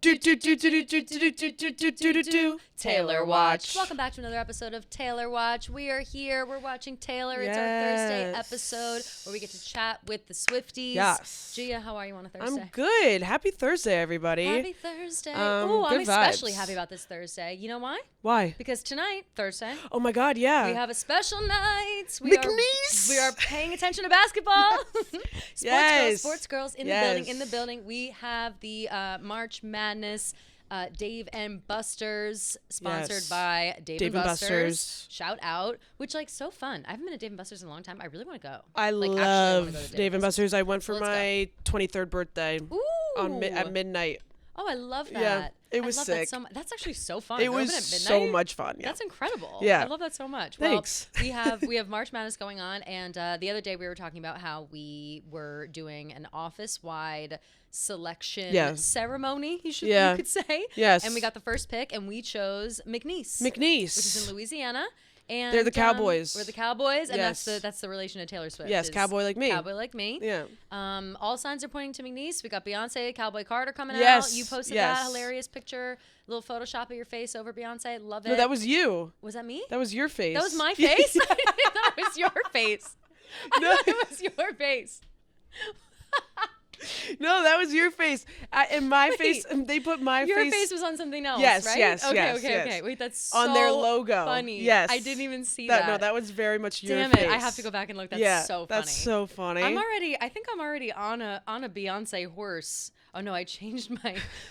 Taylor Watch. Welcome back to another episode of Taylor Watch. We are here. We're watching Taylor. It's our Thursday episode where we get to chat with the Swifties. Yes. Gia, how are you on a Thursday? I'm good. Happy Thursday, everybody. Happy Thursday. I'm especially happy about this Thursday. You know why? Why? Because tonight, Thursday, Oh my God, yeah. we have a special night. McNeese. We are paying attention to basketball. Sports girls in the building. We have the March Madness Dave and Buster's, sponsored by Dave and Buster's. Shout out, which so fun. I haven't been to Dave and Buster's in a long time. I really want to go. I love Dave and Buster's. I went for my 23rd birthday at midnight. Oh, I love that. Yeah, it was sick. That's actually so fun. It was so much fun. Yeah. That's incredible. Yeah. I love that so much. Thanks. Well, we have March Madness going on, and the other day we were talking about how we were doing an office-wide selection ceremony, you could say. Yes. And we got the first pick, and we chose McNeese. Which is in Louisiana. And they're the Cowboys. We're the Cowboys, and Yes. that's the relation to Taylor Swift. Yes, cowboy like me. Cowboy like me. Yeah. All signs are pointing to McNeese. We got Beyonce, Cowboy Carter coming out. Yes, You posted yes. that hilarious picture, little Photoshop of your face over Beyonce. Love it. No, that was you. Was that me? That was your face. That was my face? I thought it was your face. I thought it was your face. No, that was your face. And my face, they put my face. Your face was on something else, Yes, right? yes, okay, yes, okay, yes. okay. Wait, that's so on their logo. funny. Yes. I didn't even see that. No, that was very much your Damn face. it, I have to go back and look. That's so funny. That's so funny. I think I'm already on a Beyonce horse. Oh no, I changed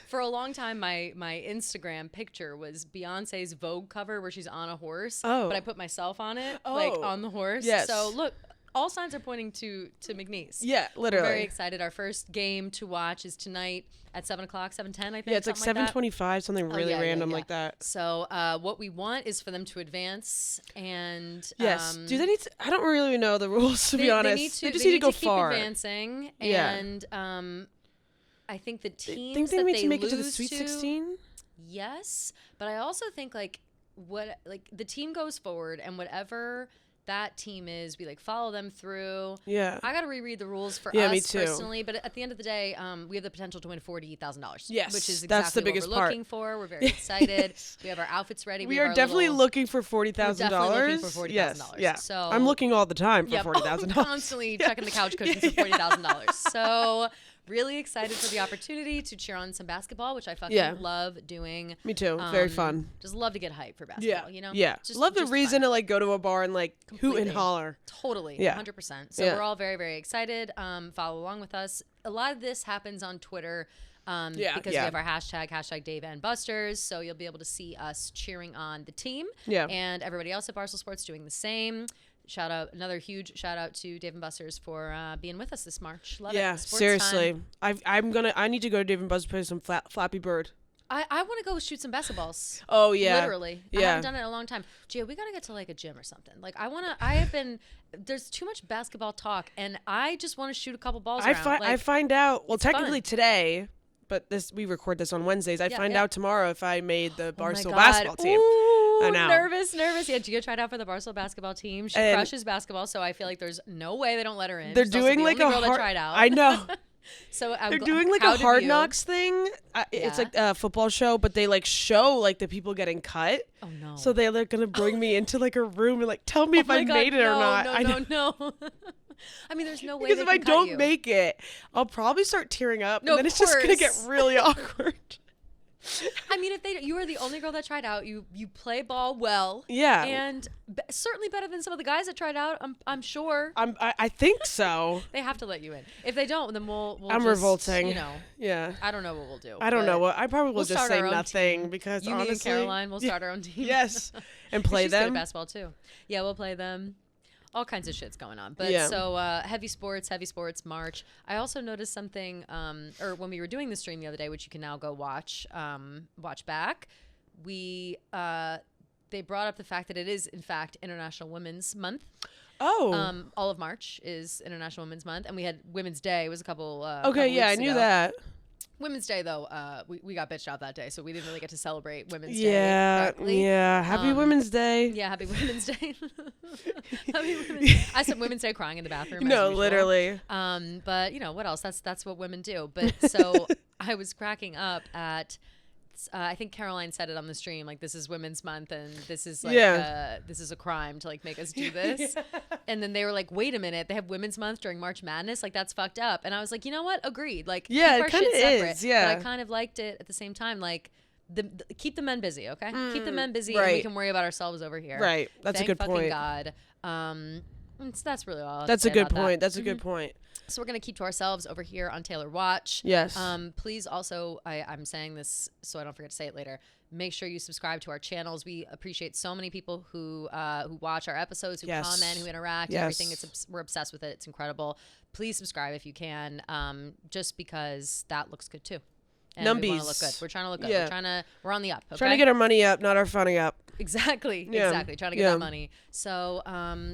for a long time my Instagram picture was Beyonce's Vogue cover where she's on a horse. Oh. But I put myself on it, Oh. on the horse. Yes. So look, all signs are pointing to McNeese. Yeah, literally. We're very excited. Our first game to watch is tonight at 7 o'clock, 7:10, I think. Yeah, it's like 7:25, something really random yeah. like that. So what we want is for them to advance and Yes. Do they need to? I don't really know the rules, to be honest. They just need to go far. Keep advancing. Yeah. And I think the teams think they that need they to make it to the lose Sweet 16? Yes, but I also think the team goes forward and whatever that team is, we follow them through. Yeah. I got to reread the rules for me us too. personally, but at the end of the day, we have the potential to win $48,000. Yes, which is exactly that's the what biggest we're part. looking for. We're very excited. We have our outfits ready. We have are our definitely little- looking for $40,000. We're definitely looking for $40,000. Yes. Yeah. So I'm looking all the time for Yep. $40,000. Constantly checking the couch cushions for $40,000. So really excited for the opportunity to cheer on some basketball, which I fucking love doing. Me too. Very fun. Just love to get hyped for basketball, you know? Yeah. Just, love the just reason fun. to go to a bar and hoot Completely. and holler. Totally. Yeah. 100%. So we're all very, very excited. Follow along with us. A lot of this happens on Twitter. Because we have our hashtag Dave and Buster's. So you'll be able to see us cheering on the team. Yeah. And everybody else at Barstool Sports doing the same. Another huge shout out to Dave and Buster's for being with us this March. Love it. Sports Seriously. time. I need to go to Dave and Buster's play some Flappy Bird. I want to go shoot some basketballs. Oh yeah. Literally. Yeah. I haven't done it in a long time. Gia, we got to get to a gym or something. There's too much basketball talk and I just want to shoot a couple balls around. I find out, well, it's technically fun. today, but we record this on Wednesdays. I find out tomorrow if I made the Oh my Barstool God. basketball team. Ooh, I know. nervous. Yeah, Gia tried out for the Barstool basketball team. She crushes basketball, so I feel like there's no way they don't let her in. They're She's also doing the like only a girl that hard. tried out. I know. So They're doing a Hard Knocks thing. It's like a football show, but they show the people getting cut. Oh no. So they're gonna bring me into a room and tell me if I made it or not. No. I mean, there's no way Because if I cut don't you. make it, I'll probably start tearing up, No, and then of it's just gonna get course. really awkward. I mean, if you were the only girl that tried out, you play ball well. Yeah. And certainly better than some of the guys that tried out. I'm sure. I think so. They have to let you in. If they don't, then we'll I'm just, revolting. Yeah. I don't know what we'll do. I don't know what. I probably will we'll just start say our own nothing team. because you, honestly, me, and Caroline, we'll start our own team. Yes, and play She's good at them. basketball too. Yeah, we'll play them. All kinds of shit's going on. But Yeah. so heavy sports March. I also noticed something, or when we were doing the stream the other day, which you can now go watch back. They brought up the fact that it is in fact International Women's Month. Oh. All of March is International Women's Month, and we had Women's Day. It was a couple. Okay, yeah, I weeks knew ago. that. Women's Day, though, we got bitched out that day, so we didn't really get to celebrate Women's Day. Yeah, correctly. yeah. Happy Women's Day. Yeah, happy Women's Day. Happy Women's Day. I said Women's Day crying in the bathroom. as No, usual. literally. But what else? That's what women do. But so I was cracking up at. I think Caroline said it on the stream, like, this is Women's Month and this is like this is a crime to like make us do this. And then they were like, wait a minute, they have Women's Month during March Madness, like that's fucked up. And I was like, you know what, agreed, like keep our shit separate. But I kind of liked it at the same time, like keep the men busy, okay? Keep the men busy, and we can worry about ourselves over here. Right, that's a good point. Thank God. So that's really all. That's a good point. That's a good point. So we're going to keep to ourselves over here on Taylor Watch. Yes. Please also, I'm saying this so I don't forget to say it later, make sure you subscribe to our channels. We appreciate so many people who watch our episodes, who comment, who interact, everything. We're obsessed with it. It's incredible. Please subscribe if you can, just because that looks good too. And we want to look good. We're trying to look good. We're on the up. Okay? Trying to get our money up, not our funny up. Exactly. Trying to get that money. So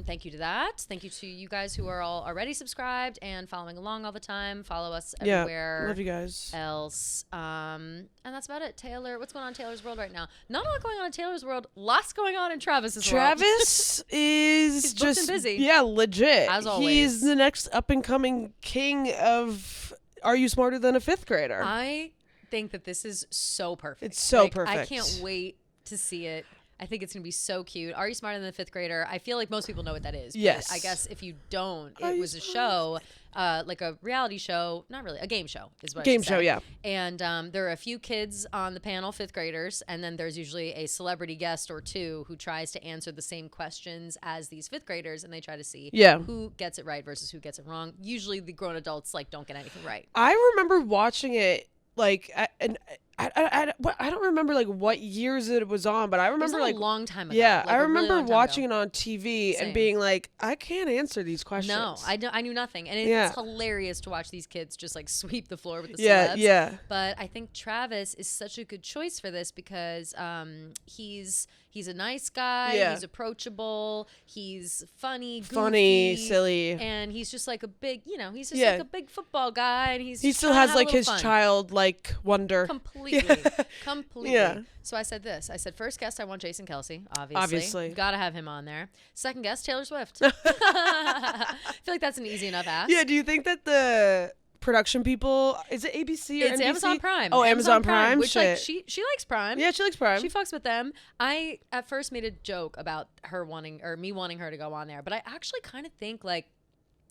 thank you to that. Thank you to you guys who are all already subscribed and following along all the time. Follow us everywhere. Love you guys. Else. And that's about it. Taylor, what's going on in Taylor's world right now? Not a lot going on in Taylor's world. Lots going on in Travis's world. Travis is He's just busy. Yeah, legit. As always. He's the next up and coming king of Are You Smarter Than a Fifth Grader? I think that this is so perfect. It's so perfect. I can't wait to see it. I think it's going to be so cute. Are You Smarter Than a Fifth Grader? I feel like most people know what that is. Yes. But I guess if you don't, it was a show, like a reality show, not really, a game show is what I should say. And there are a few kids on the panel, fifth graders, and then there's usually a celebrity guest or two who tries to answer the same questions as these fifth graders, and they try to see who gets it right versus who gets it wrong. Usually the grown adults like don't get anything right. I remember watching it like I don't remember like what years it was on, but I remember like a long time ago. Yeah, like I remember really watching it on TV and being like, I can't answer these questions. No, I knew nothing, and it's hilarious to watch these kids just like sweep the floor with the celebs. Yeah. But I think Travis is such a good choice for this because he's a nice guy. Yeah. He's approachable. He's funny, silly, and he's just like a big, he's just like a big football guy, and he still has like his childlike wonder. Completely. Yeah. So I said this. I said, first guest, I want Jason Kelce, obviously. Gotta have him on there. Second guest, Taylor Swift. I feel like that's an easy enough ask. Yeah, do you think that the production people, is it ABC or it's NBC? Amazon Prime. Oh, Amazon Prime? Which, like, she likes Prime. Yeah, she likes Prime. She fucks with them. I, at first, made a joke about me wanting her to go on there, but I actually kind of think, like,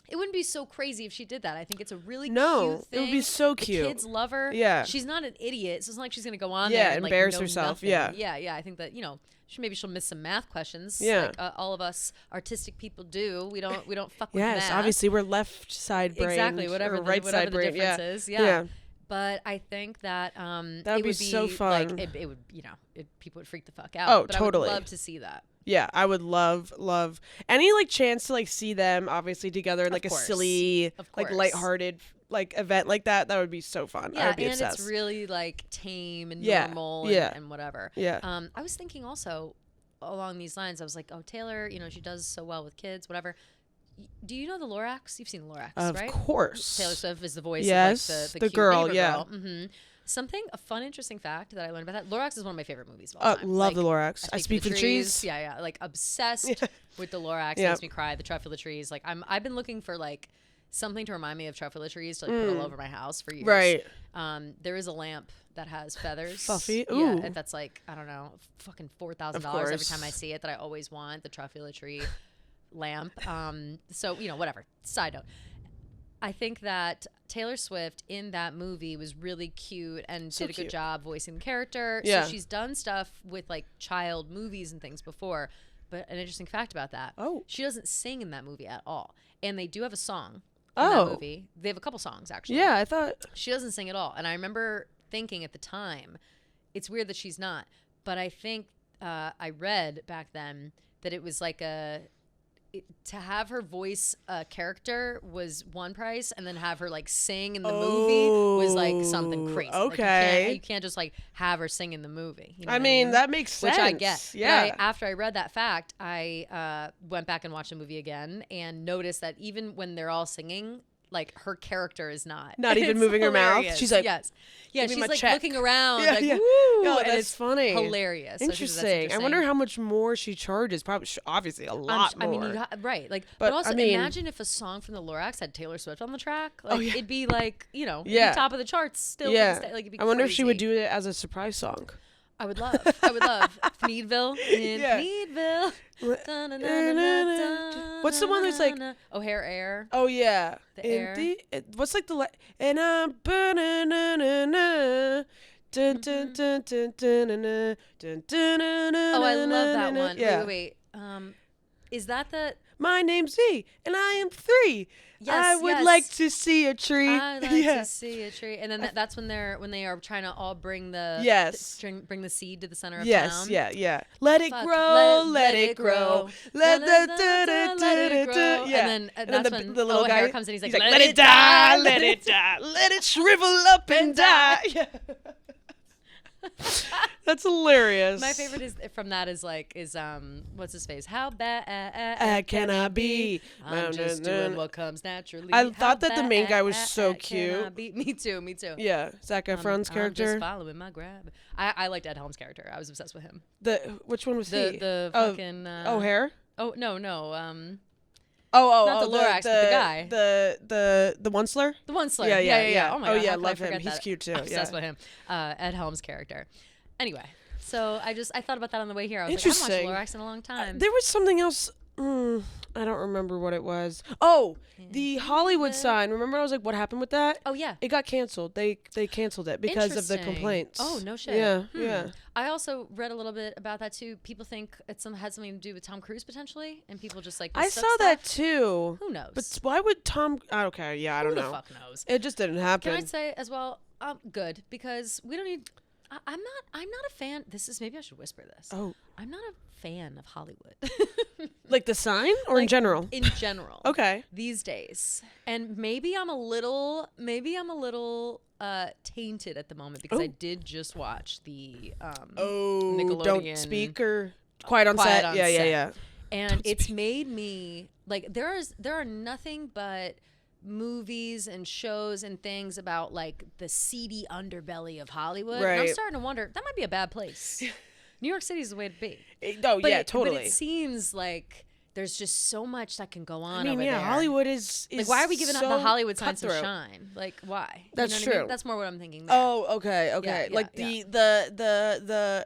it wouldn't be so crazy if she did that. I think it's a really cute thing. It would be so cute. The kids love her. Yeah. She's not an idiot, so it's not like she's going to go on there and embarrass like, herself. Nothing. Yeah. I think that, maybe she'll miss some math questions. Yeah. Like all of us artistic people do. We don't fuck with math. Yes, obviously we're left side brain. Exactly, whatever the difference is. Yeah. But I think that that would be so fun. Like, it would, people would freak the fuck out. Oh, but totally. I would love to see that. Yeah, I would love any like chance to like see them obviously together in like a silly, like lighthearted like event like that. That would be so fun. Yeah, I would be and obsessed. It's really like tame and normal and whatever. Yeah. I was thinking also along these lines. I was like, oh, Taylor, she does so well with kids, whatever. Do you know the Lorax? You've seen the Lorax, right? Of course. Taylor Swift is the voice of like, the cute girl. Yeah. Mm-hmm. A fun, interesting fact that I learned about that. Lorax is one of my favorite movies of all time. Love the Lorax. I Speak for the Trees. Yeah. Like obsessed with the Lorax. It makes me cry. The Truffula Trees. Like I've been looking for like something to remind me of Truffula Trees to like put all over my house for years. Right. There is a lamp that has feathers. Fluffy. Ooh. Yeah. That's like, I don't know, fucking $4,000 every time I see it that I always want. The Truffula Tree lamp. So, whatever. Side note. I think that Taylor Swift in that movie was really cute and did a good job voicing the character. Yeah. So she's done stuff with like child movies and things before. But an interesting fact about that. Oh. She doesn't sing in that movie at all. And they do have a song in that movie. They have a couple songs actually. Yeah, I thought. She doesn't sing at all. And I remember thinking at the time, it's weird that she's not. But I think I read back then that it was like to have her voice a character was one price, and then have her like sing in the movie was like something crazy. Okay. Like, you can't just like have her sing in the movie. I mean, that makes sense. Which I get. Yeah. After I read that fact, I went back and watched the movie again and noticed that even when they're all singing, like her character is not even moving her mouth. She's like, yes, yeah, she's like check. looking around, yeah, like, yeah. woo, No, and that's it's funny, hilarious. Interesting. So I wonder how much more she charges. Probably, obviously, a lot more. I mean, right? Like, but also imagine if a song from the Lorax had Taylor Swift on the track. Like, it'd be like, it'd be top of the charts still. Yeah. Like, it'd be I wonder crazy. if she would do it as a surprise song. I would love Thneedville in Thneedville. What's the one that's like O'Hare Air? Oh yeah, the air. What's like the and I'm burning. Oh, I love that one. Yeah. Wait. Is that the? My name's Z, and I am 3. Yes, I would like to see a tree. I'd like to see a tree, and then that's when they are trying to all bring the bring the seed to the center of town. Yeah. Let it grow, let it grow, let it grow. Yeah. And then that's when the little guy comes in. He's like, let it die, let it die, let it shrivel up and die. Yeah. That's hilarious. My favorite is what's his face? How bad can I be? I'm just doing what comes naturally. I thought that the main guy was so cute. Me too. Yeah, Zac Efron's character. I'm just following my grab. I liked Ed Helms' character. I was obsessed with him. Which one was he? The fucking O'Hare? Oh no. Not the Lorax, but the guy. The Onceler? The Onceler. Yeah. Oh my god. Yeah, love him. He's cute too. Obsessed with him. Ed Helms' character. Anyway, so I thought about that on the way here. I was like, I haven't watched Lorax in a long time. There was something else. I don't remember what it was. Oh, the Hollywood sign. Remember, I was like, what happened with that? Oh yeah, it got canceled. They canceled it because of the complaints. Oh no shit. Yeah. I also read a little bit about that too. People think it had something to do with Tom Cruise potentially, and people just like. I saw that too. Who knows? But why would Tom? Okay, yeah, I don't know. Who the fuck knows? It just didn't happen. Can I say as well? Good, because we don't need. I'm not a fan. Maybe I should whisper this. Oh. I'm not a fan of Hollywood. Like the sign or in general? In general. Okay. These days. And maybe I'm a little tainted at the moment because I did just watch the Nickelodeon Don't Speak or Quiet on Set. Yeah. And it's made me like there are nothing but movies and shows and things about like the seedy underbelly of Hollywood. Right. And I'm starting to wonder that might be a bad place. New York City is the way to be. Totally. But it seems like there's just so much that can go on. I mean, over there. Hollywood is like, why are we giving so the Hollywood sign some cutthroat. shine? Like, why? That's true. true. I mean? That's more what I'm thinking. There. Oh, okay. Yeah, like the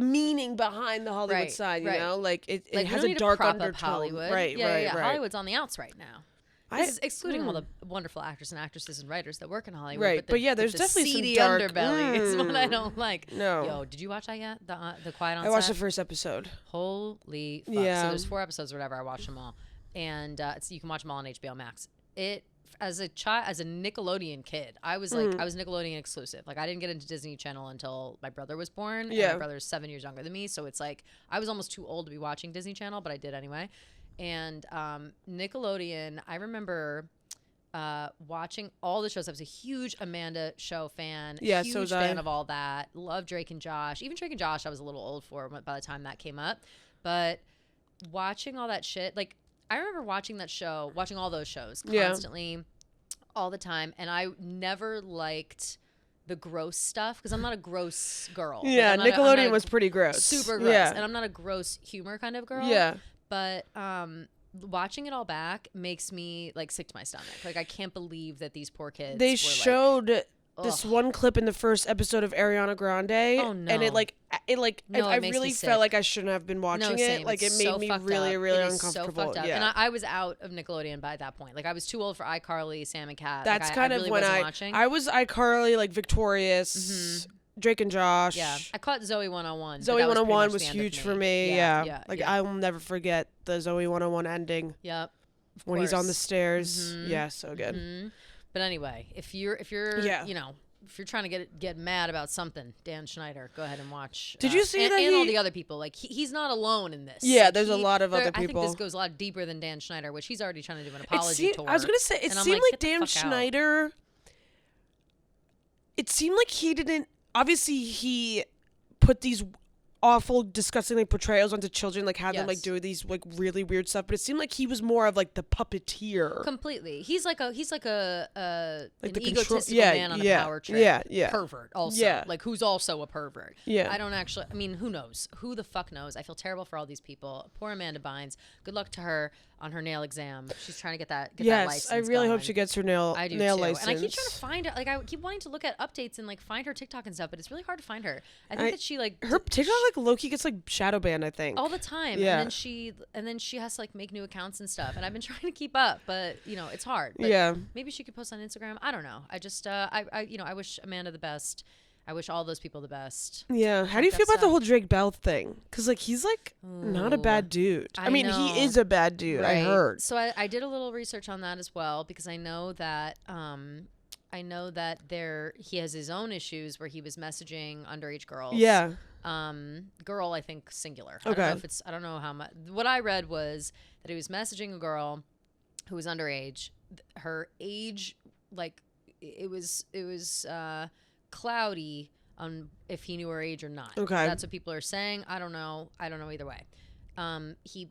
meaning behind the Hollywood sign, you know, like it has a dark undertone. Hollywood. Right. Hollywood's on the outs right now. This is excluding all the wonderful actors and actresses and writers that work in Hollywood. Right, but there's definitely seedy some dark underbelly. It's what I don't like. No. Yo, did you watch that yet? The Quiet on Set? I watched the first episode. Holy fuck. Yeah. So there's 4 episodes or whatever. I watched them all. And so you can watch them all on HBO Max. As a Nickelodeon kid, I was like, I was Nickelodeon exclusive. Like, I didn't get into Disney Channel until my brother was born. Yeah. And my brother's 7 years younger than me. So it's like, I was almost too old to be watching Disney Channel, but I did anyway. And Nickelodeon, I remember watching all the shows. I was a huge Amanda Show fan. Yeah, huge so was fan I. of all that. Love Drake and Josh. Even Drake and Josh, I was a little old for by the time that came up. But watching all that shit, like I remember watching that show, watching all those shows constantly, all the time, and I never liked the gross stuff because I'm not a gross girl. Yeah, Nickelodeon was pretty gross. Super gross. Yeah. And I'm not a gross humor kind of girl. Yeah. But watching it all back makes me like sick to my stomach. Like I can't believe that these poor kids. They were, showed this one clip in the first episode of Ariana Grande. Oh no! And I makes really me felt sick. like I shouldn't have been watching it. Like it's it made so me fucked really, up. really it is uncomfortable. So fucked up. Yeah. And I was out of Nickelodeon by that point. Like I was too old for iCarly, Sam and Cat. That's like, kind I of really when wasn't watching. I was iCarly, like Victorious, Drake and Josh. Yeah, I caught Zoe 101. Zoe 101 was the end of huge for me. Yeah. Like I will never forget the Zoe 101 ending. Yep. When he's on the stairs. Yeah, so good. But anyway, if you're you know, if you're trying to get mad about something, Dan Schneider, go ahead and watch. Did you see that? And all the other people, like he's not alone in this. Yeah, there's a lot of other people. I think this goes a lot deeper than Dan Schneider, which he's already trying to do an apology tour. I was gonna say it seemed like Dan Schneider. It seemed like he didn't. Obviously, he put these awful, disgusting like portrayals onto children, like have them like do these like really weird stuff. But it seemed like he was more of like the puppeteer. Completely. He's like an egotistical man on a power trip. Yeah. Pervert also. Yeah. Like who's also a pervert. Yeah. I mean, who knows? Who the fuck knows? I feel terrible for all these people. Poor Amanda Bynes. Good luck to her on her nail exam. She's trying to get that license. I really going. hope she gets her nail license. And I keep trying to find her. Like I keep wanting to look at updates and like find her TikTok and stuff, but it's really hard to find her. I think that she like her TikTok like low-key gets like shadow banned, I think. All the time. Yeah. And then she has to like make new accounts and stuff. And I've been trying to keep up, but you know, it's hard. But yeah. Maybe she could post on Instagram. I don't know. I just I wish Amanda the best. I wish all those people the best. Yeah. How do you feel about the whole Drake Bell thing? Because, like, he's, like, not a bad dude. I mean, he is a bad dude, right. I heard. So I did a little research on that as well because I know that he has his own issues where he was messaging underage girls. Yeah. Girl, I think singular. Okay. I don't know how much. What I read was that he was messaging a girl who was underage. Her age, like, it was cloudy on if he knew her age or not. Okay. That's what people are saying. I don't know either way. He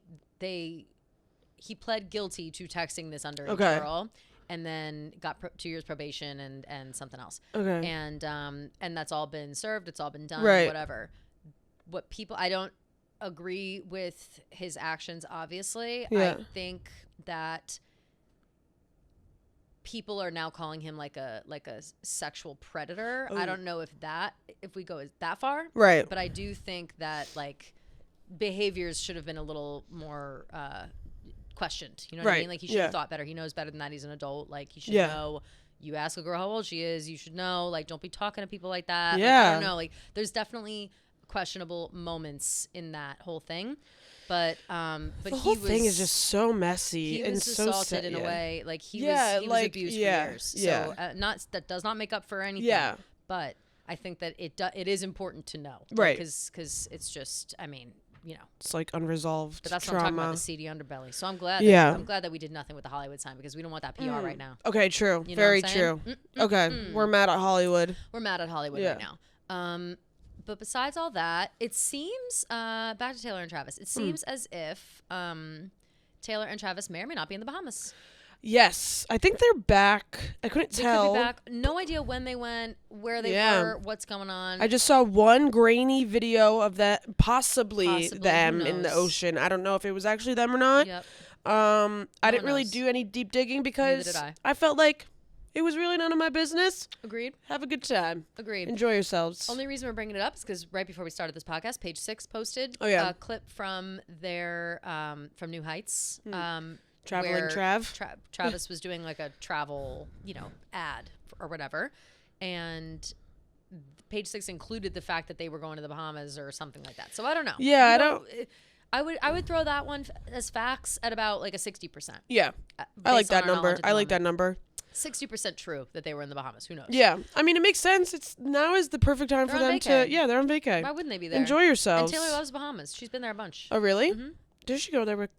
pled guilty to texting this underage girl and then got 2 years probation and something else. Okay. And that's all been served. It's all been done. Right. Whatever. I don't agree with his actions, obviously. Yeah. I think that people are now calling him like a sexual predator. Ooh. I don't know if we go that far. Right. But I do think that like behaviors should have been a little more questioned. You know what I mean? Like he should have thought better. He knows better than that. He's an adult. Like he should know. You ask a girl how old she is, you should know. Like don't be talking to people like that. Yeah. Like, I don't know. Like there's definitely questionable moments in that whole thing. But the whole thing is just so messy. He and was so assaulted in a way, like he was abused for years. Yeah. So that does not make up for anything. Yeah. But I think that it is important to know, right? Because it's just, I mean, you know, it's like unresolved. But that's trauma. what I'm talking about, the seedy underbelly. So I'm glad. I'm glad that we did nothing with the Hollywood sign because we don't want that PR right now. Okay, true. You know Very true. Okay, we're mad at Hollywood. We're mad at Hollywood right now. But besides all that, it seems, back to Taylor and Travis, it seems as if Taylor and Travis may or may not be in the Bahamas. Yes. I think they're back. I couldn't tell. They could be back. No idea when they went, where they were, what's going on. I just saw one grainy video of that, possibly them in the ocean. I don't know if it was actually them or not. Yep. I didn't really do any deep digging because I felt like it was really none of my business. Agreed. Have a good time. Agreed. Enjoy yourselves. Only reason we're bringing it up is because right before we started this podcast, Page Six posted a clip from their from New Heights. Traveling Trav. Travis was doing like a travel, ad or whatever, and Page Six included the fact that they were going to the Bahamas or something like that. So I don't know. Yeah, I would throw that one as facts at about like a 60%. Yeah, I like that number. 60% true that they were in the Bahamas. Who knows? Yeah. I mean, it makes sense. Now is the perfect time for them to... Yeah, they're on vacay. Why wouldn't they be there? Enjoy yourselves. And Taylor loves Bahamas. She's been there a bunch. Oh, really? Mm-hmm. Did she go there with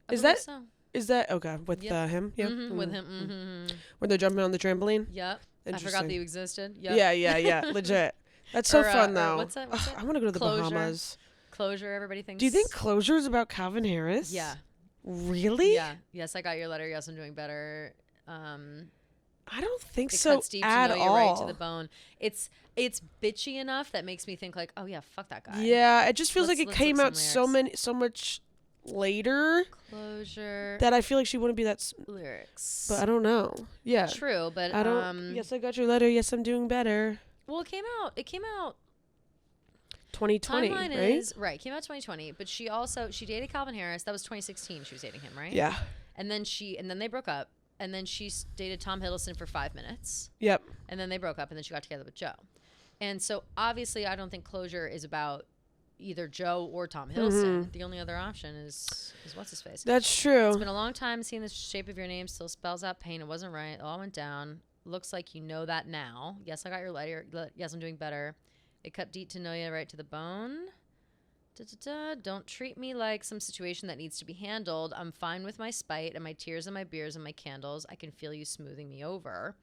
Is that... Okay, with him? Yeah. Mm-hmm, with him. Mm-hmm. Where they're jumping on the trampoline? Yep. I forgot that you existed. Yep. Yeah. Legit. That's so fun, though. What's that? I want to go to the Bahamas. Closure, everybody thinks. Do you think Closure is about Calvin Harris? Yeah. Really? Yeah. Yes, I got your letter. Yes, I'm doing better. I don't think so at all. Right to the bone. It's bitchy enough that makes me think like, oh yeah, fuck that guy. Yeah, it just feels like it came out so much later. Closure. That I feel like she wouldn't be that lyrics. But I don't know. Yeah. True, but I don't. Yes, I got your letter. Yes, I'm doing better. Well, it came out. 2020, right? Came out 2020, but she dated Calvin Harris. That was 2016. She was dating him, right? Yeah. And then they broke up. And then she dated Tom Hiddleston for 5 minutes. Yep. And then they broke up, and then she got together with Joe. And so, obviously, I don't think Closure is about either Joe or Tom Hiddleston. Mm-hmm. The only other option is what's-his-face. That's true. It's been a long time seeing the shape of your name still spells out pain. It wasn't right. It all went down. Looks like you know that now. Yes, I got your letter. Yes, I'm doing better. It cut deep to know you right to the bone. Don't treat me like some situation that needs to be handled. I'm fine with my spite and my tears and my beers and my candles. I can feel you smoothing me over.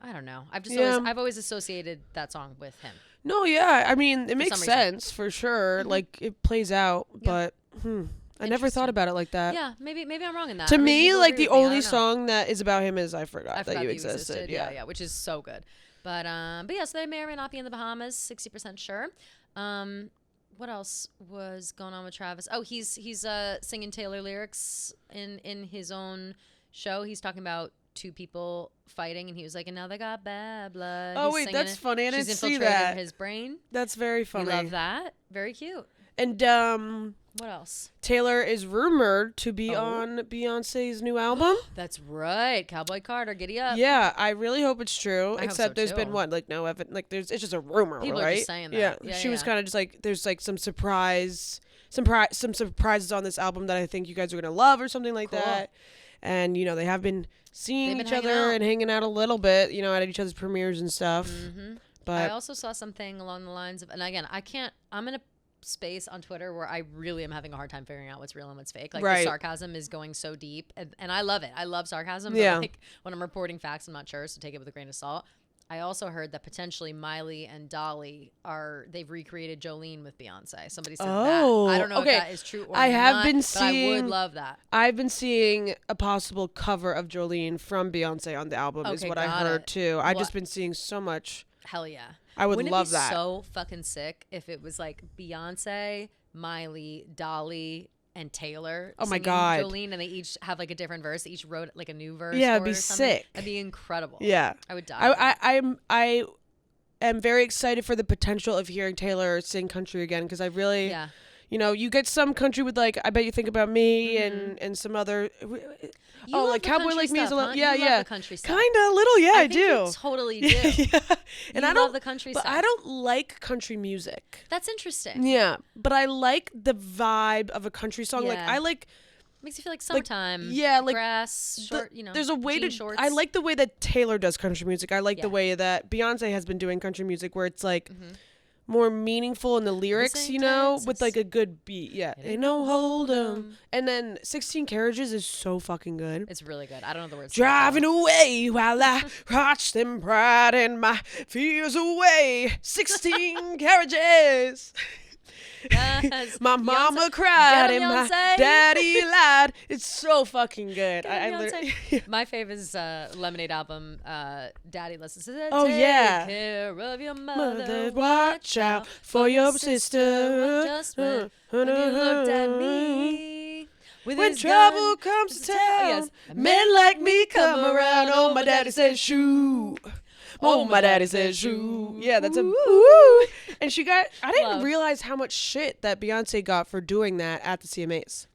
I don't know. I've always associated that song with him. No, yeah. I mean, it makes sense for sure. Mm-hmm. Like it plays out, but I never thought about it like that. Yeah, maybe I'm wrong in that. To me, like the only song that is is about him I Forgot That You Existed. Yeah, which is so good. But yeah, so they may or may not be in the Bahamas. 60% sure. What else was going on with Travis? Oh, he's singing Taylor lyrics in his own show. He's talking about two people fighting, and he was like, and now they got bad blood. Oh, wait, that's funny. I didn't see that. His brain. That's very funny. We love that. Very cute. And what else? Taylor is rumored to be on Beyonce's new album. That's right. Cowboy Carter, giddy up. Yeah, I really hope it's true. I except hope so there's too. been what, like no evidence, like it's just a rumor, People right? are just saying that. Yeah, she was kind of just like there's like some surprises on this album that I think you guys are gonna love or something like that. And you know they have been seeing each other and hanging out a little bit, you know, at each other's premieres and stuff. Mm-hmm. But I also saw something along the lines of, and again, I'm in a space on Twitter where I really am having a hard time figuring out what's real and what's fake. Like the sarcasm is going so deep, and I love it. I love sarcasm. But like when I'm reporting facts, I'm not sure, so take it with a grain of salt. I also heard that potentially Miley and Dolly they've recreated Jolene with Beyonce. Somebody said that. I don't know if that is true or not. I would love that. I've been seeing a possible cover of Jolene from Beyonce on the album is what I heard too. I've just been seeing so much. Hell yeah. I would love that. Wouldn't it be so fucking sick if it was like Beyonce, Miley, Dolly, and Taylor? Oh my God. Jolene, and they each have like a different verse. They each wrote like a new verse. Yeah, it'd be sick. That'd be incredible. Yeah. I would die. I am very excited for the potential of hearing Taylor sing country again because I really. Yeah. You know, you get some country with like I Bet You Think About Me and some other like Cowboy Like Me is a little the country stuff. Kind of a little, I do. You totally do. Yeah. And I love the country stuff. But I don't like country music. That's interesting. Yeah, but I like the vibe of a country song. Like I like makes you feel like summertime. Like grass, short, there's a way to shorts. I like the way that Taylor does country music. I like the way that Beyonce has been doing country music where it's like more meaningful in the lyrics, you know, with like a good beat. Yeah. Ain't no hold 'em. And then 16 Carriages is so fucking good. It's really good. I don't know the words. Driving away while I watch them pride and my fears away. 16 carriages. Yes. My mama cried and my daddy lied. It's so fucking good. My favorite is Lemonade album. Daddy listens to that. Oh yeah. Take care of your mother. Watch out for your sister. Just when you looked at me. When trouble comes to town, men like me come around. Oh, my daddy says shoo. Oh, my daddy says shoo. Yeah, that's a woo. And I didn't realize how much shit that Beyonce got for doing that at the CMAs.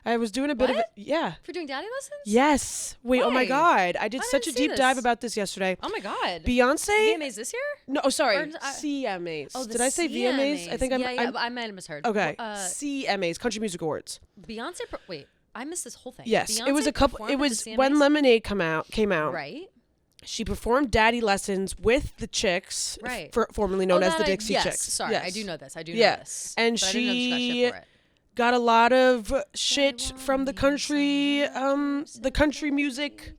I was doing a bit of it. Yeah. For doing daddy lessons? Yes. Wait, oh my God. I did such a deep dive about this yesterday. Oh my God. Beyonce. VMAs this year? No, sorry. CMAs. Oh, did I say VMAs? I think I might have misheard. Okay. CMAs, Country Music Awards. Beyonce. Wait, I missed this whole thing. Yes. Beyonce it was a couple. It was when Lemonade came out. Right. She performed daddy lessons with the Chicks, right? Formerly known as the Dixie Chicks. Sorry, yes. I do know this. I do know this. And she got a lot of shit from the country music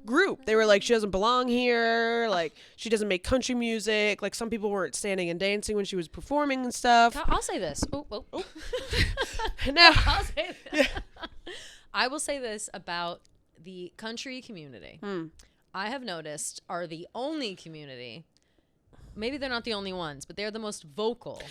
group. They were like, she doesn't belong here. Like, she doesn't make country music. Like, some people weren't standing and dancing when she was performing and stuff. I'll say this. Oh. Now, I'll say this. I will say this about the country community. I have noticed are the only community, maybe they're not the only ones, but they're the most vocal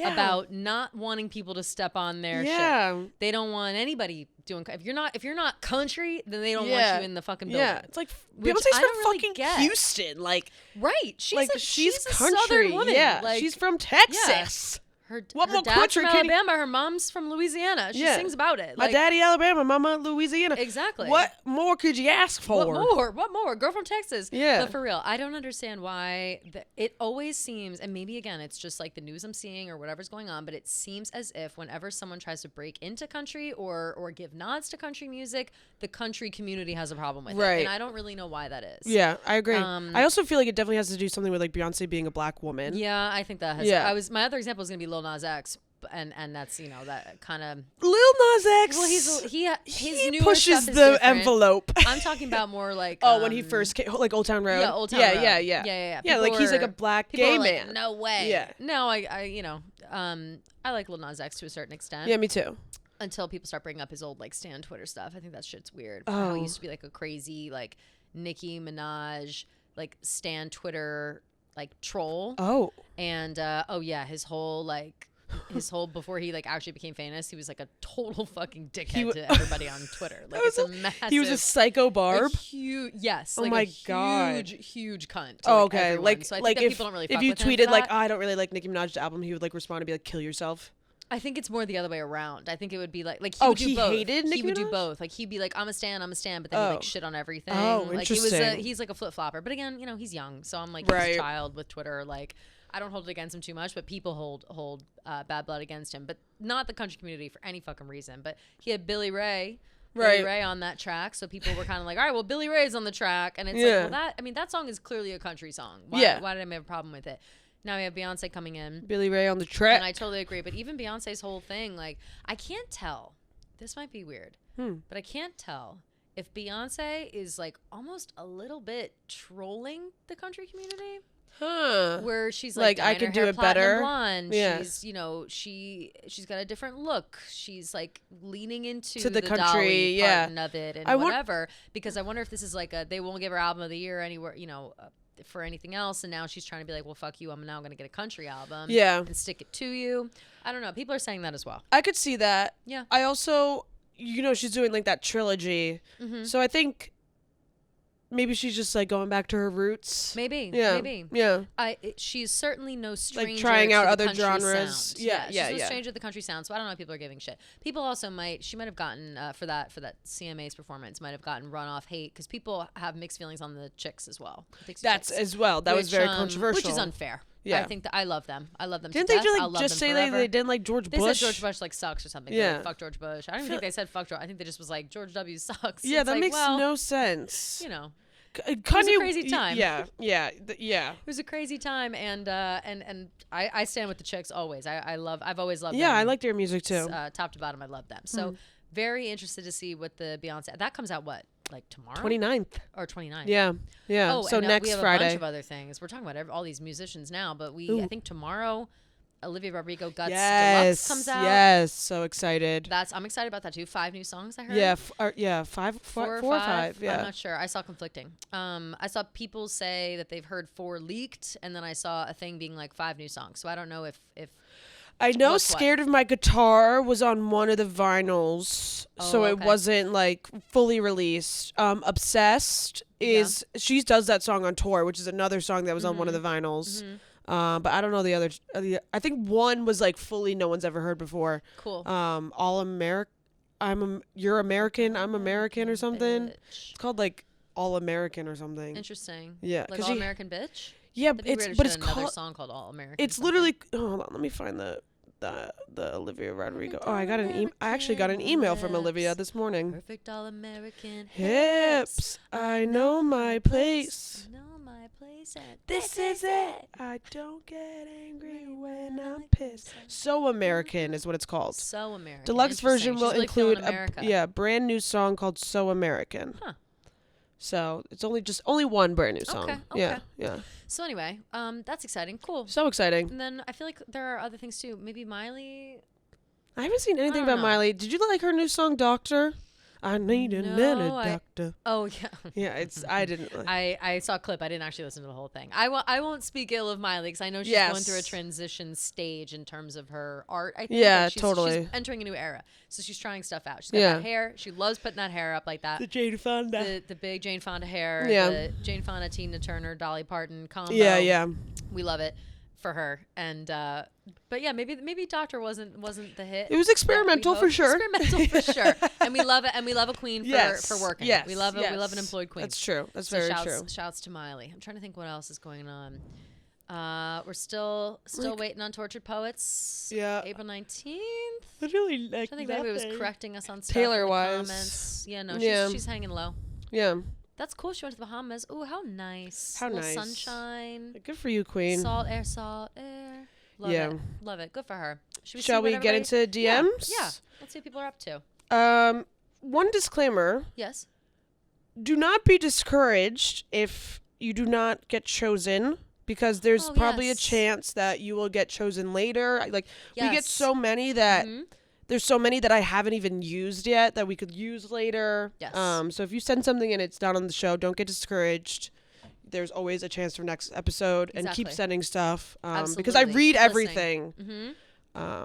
about not wanting people to step on their shit. They don't want anybody doing, if you're not country, then they don't want you in the fucking building. Yeah, it's like Beyonce's from fucking Houston, like right. She's a country. Southern woman. Yeah, like, she's from Texas. Yeah. Her dad's from Alabama. Her mom's from Louisiana. She sings about it. My daddy Alabama, mama Louisiana. Exactly. What more could you ask for? What more? Girl from Texas. Yeah. But for real, I don't understand why it always seems, and maybe again, it's just like the news I'm seeing or whatever's going on, but it seems as if whenever someone tries to break into country or give nods to country music, the country community has a problem with it. And I don't really know why that is. Yeah, I agree. I also feel like it definitely has to do something with like Beyonce being a black woman. Yeah, I think that has. My other example is going to be Lil Nas X. and that's that kind of Lil Nas X. Well, his newer pushes stuff is the different. Envelope. I'm talking about more like when he first came, like Old Town Road. Yeah, Old Town Road. Yeah. Yeah, like he's like a black gay man. Like, no way. Yeah. No, I like Lil Nas X to a certain extent. Yeah, me too. Until people start bringing up his old like Stan Twitter stuff. I think that shit's weird. Oh. How he used to be like a crazy like Nicki Minaj like Stan Twitter like troll. Oh. And his whole before he like actually became famous, he was like a total fucking dickhead to everybody on Twitter. Like it's a massive. He was a psycho barb. Yes. Oh like my a God. huge cunt. Oh, okay. Like so I think that if people don't really if fuck you with him tweeted for like that. I don't really like Nicki Minaj's album, he would like respond and be like, kill yourself. I think it's more the other way around. I think it would be like he Oh, would do he both. hated Nicki He would do Minaj? both. Like he'd be like, I'm a stan, but then he'd like shit on everything. Oh, like interesting. he's like a flip flopper. But again, he's young, so I'm like Right. he's a child with Twitter. Like I don't hold it against him too much, but people hold bad blood against him. But not the country community for any fucking reason. But he had Billy Ray. Right. Billy Ray on that track, so people were kind of like, all right, well, Billy Ray's on the track, and it's Yeah. like, well, that song is clearly a country song. Why did I have a problem with it? Now we have Beyonce coming in. Billy Ray on the track. And I totally agree. But even Beyonce's whole thing, like, I can't tell. This might be weird. But I can't tell if Beyonce is, like, almost a little bit trolling the country community. Huh. Where she's like I could do it better. Blonde. Yeah. She's, she's got a different look. She's, like, leaning into the country, Dolly yeah. part of it and whatever. Because I wonder if this is, like, they won't give her album of the year anywhere, for anything else, and now she's trying to be like, well, fuck you, I'm now going to get a country album and stick it to you. I don't know, people are saying that as well. I could see that. Yeah. I also, she's doing like that trilogy, so I think maybe she's just like going back to her roots. Maybe. She's certainly no stranger, like trying out to the other country genres. Sound. Yeah, She's no stranger to the country sound, so I don't know if people are giving shit. People also she might have gotten for that CMA's performance, might have gotten runoff hate because people have mixed feelings on the chicks as well. That's as well. That was very controversial, which is unfair. Yeah, I think that I love them. I love them. Didn't to they death. just say they didn't like George Bush? They said George Bush like sucks or something. Yeah, like, fuck George Bush. I don't even think they said fuck George. I think they just was like George W sucks. Yeah, it's that like, makes no sense. It was a crazy time. Yeah. It was a crazy time, and I stand with the chicks always. I've always loved them. Yeah, I like their music too. Top to bottom, I love them. So very interested to see what the Beyonce that comes out like tomorrow, 29th or 29th. Yeah. Oh, so next we have Friday. a bunch of other things. We're talking about all these musicians now, but I think tomorrow. Olivia Rodrigo Guts Deluxe comes out. Yes, so excited. I'm excited about that too. 5 new songs I heard. Yeah, four or five. Yeah, I'm not sure. I saw conflicting. I saw people say that they've heard 4 leaked, and then I saw a thing being like 5 new songs. So I don't know if I know Scared of My Guitar was on one of the vinyls, so it wasn't like fully released. Obsessed she does that song on tour, which is another song that was on one of the vinyls. But I don't know the other. I think one was like fully no one's ever heard before. Cool. All American. You're American. I'm American or something. Bitch. It's called like All American or something. Interesting. Yeah, like All American Bitch. Yeah, it's another song called All American. It's literally. Hold on, let me find the Olivia Rodrigo. Oh, I actually got an email from Olivia this morning. Perfect All American hips. I know my place. This is it. I don't get angry when I'm pissed. So American is what it's called. So American. Deluxe version will really include a brand new song called So American. Huh. So it's only one brand new song. Okay. Yeah. So anyway, that's exciting. Cool. So exciting. And then I feel like there are other things too. Maybe Miley. I haven't seen anything about Miley. Did you like her new song Doctor? I need another doctor. Oh yeah. Yeah, I didn't. I saw a clip. I didn't actually listen to the whole thing. I won't speak ill of Miley because I know she's going through a transition stage in terms of her art. I think. Yeah, totally. She's entering a new era, so she's trying stuff out. She's got that hair. She loves putting that hair up like that. The Jane Fonda. The big Jane Fonda hair. Yeah. The Jane Fonda, Tina Turner, Dolly Parton combo. Yeah. We love it for her. And but yeah, maybe Doctor wasn't the hit. It was experimental for sure. Experimental for sure. And we love it. And we love a queen for working. Yes. We love an employed queen. That's true. That's very true. Shouts to Miley. I'm trying to think what else is going on. We're still waiting on Tortured Poets. Yeah. April 19th. Literally, I think maybe was correcting us on stuff Taylor-wise. in the comments. Yeah, no, she's hanging low. Yeah. That's cool. She went to the Bahamas. Ooh, how nice. How nice. Sunshine. Good for you, queen. Salt air. Love it. Good for her. Shall we get into DMs? Yeah. Let's see what people are up to. One disclaimer. Yes. Do not be discouraged if you do not get chosen, because there's probably a chance that you will get chosen later. Like, we get so many that there's so many that I haven't even used yet that we could use later. Yes. So if you send something and it's not on the show, don't get discouraged. There's always a chance for next episode, and keep sending stuff because I read everything.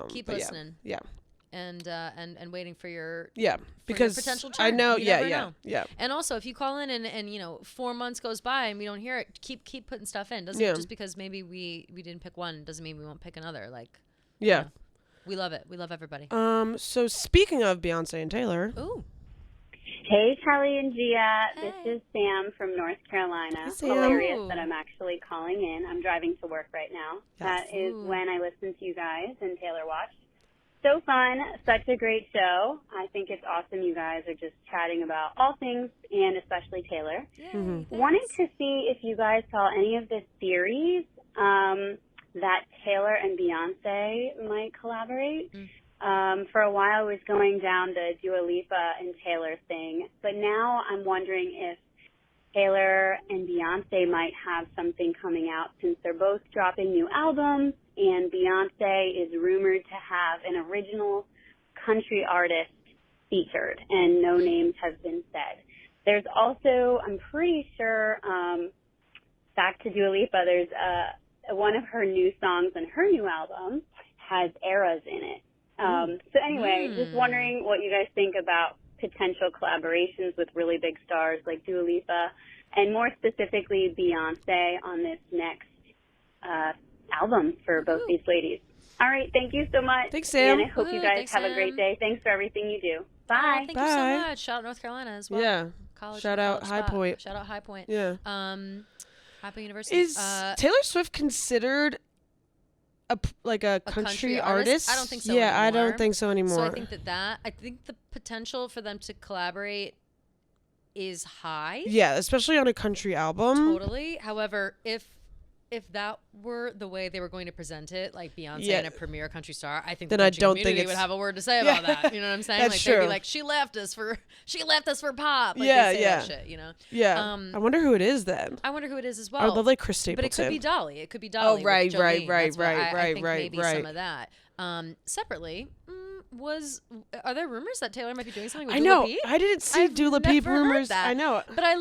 Keep listening. Yeah. And waiting for your because your potential turn. I know you never know. And also, if you call in and 4 months goes by and we don't hear it, keep putting stuff in. Doesn't just because maybe we didn't pick one doesn't mean we won't pick another. Like we love it. We love everybody. So speaking of Beyonce and Taylor. Ooh. Hey, Kelly and Gia. Hey. This is Sam from North Carolina. Hey, Sam. Hilarious that I'm actually calling in. I'm driving to work right now. Yes. That is when I listen to you guys and Taylor Watch. So fun. Such a great show. I think it's awesome you guys are just chatting about all things, and especially Taylor. Wanted to see if you guys saw any of the theories that Taylor and Beyonce might collaborate. For a while, I was going down the Dua Lipa and Taylor thing, but now I'm wondering if Taylor and Beyonce might have something coming out, since they're both dropping new albums, and Beyonce is rumored to have an original country artist featured, and no names have been said. There's also, I'm pretty sure, back to Dua Lipa, there's one of her new songs on her new album has eras in it. So anyway, just wondering what you guys think about potential collaborations with really big stars like Dua Lipa, and more specifically Beyonce on this next album for both these ladies. All right, thank you so much. Thanks, Sam. And I hope you guys have a great day. Thanks for everything you do. Bye. Thank you so much. Shout out North Carolina as well. Yeah. Shout out college High spot. Point. Shout out High Point. Yeah. High University. Is Taylor Swift considered a country artist? I don't think so Yeah, anymore. I don't think so anymore. So I think I think the potential for them to collaborate is high. Yeah, especially on a country album. Totally. However, if that were the way they were going to present it, like Beyonce and a premier country star, I think then the I country don't community think would have a word to say about that. You know what I'm saying? That's like true. they'd be like, she left us for pop. Like, Yeah, they say yeah. that shit, you know? Yeah. I wonder who it is then. I wonder who it is as well. I would love like Chris Stapleton. But it could be Dolly. It could be Dolly. Oh, right, with right, Jolene. right, That's what I think maybe right. some of that. Separately, are there rumors that Taylor might be doing something with I Dua know. Peep? I didn't see I've Dua Peep never heard rumors. that. I know. But I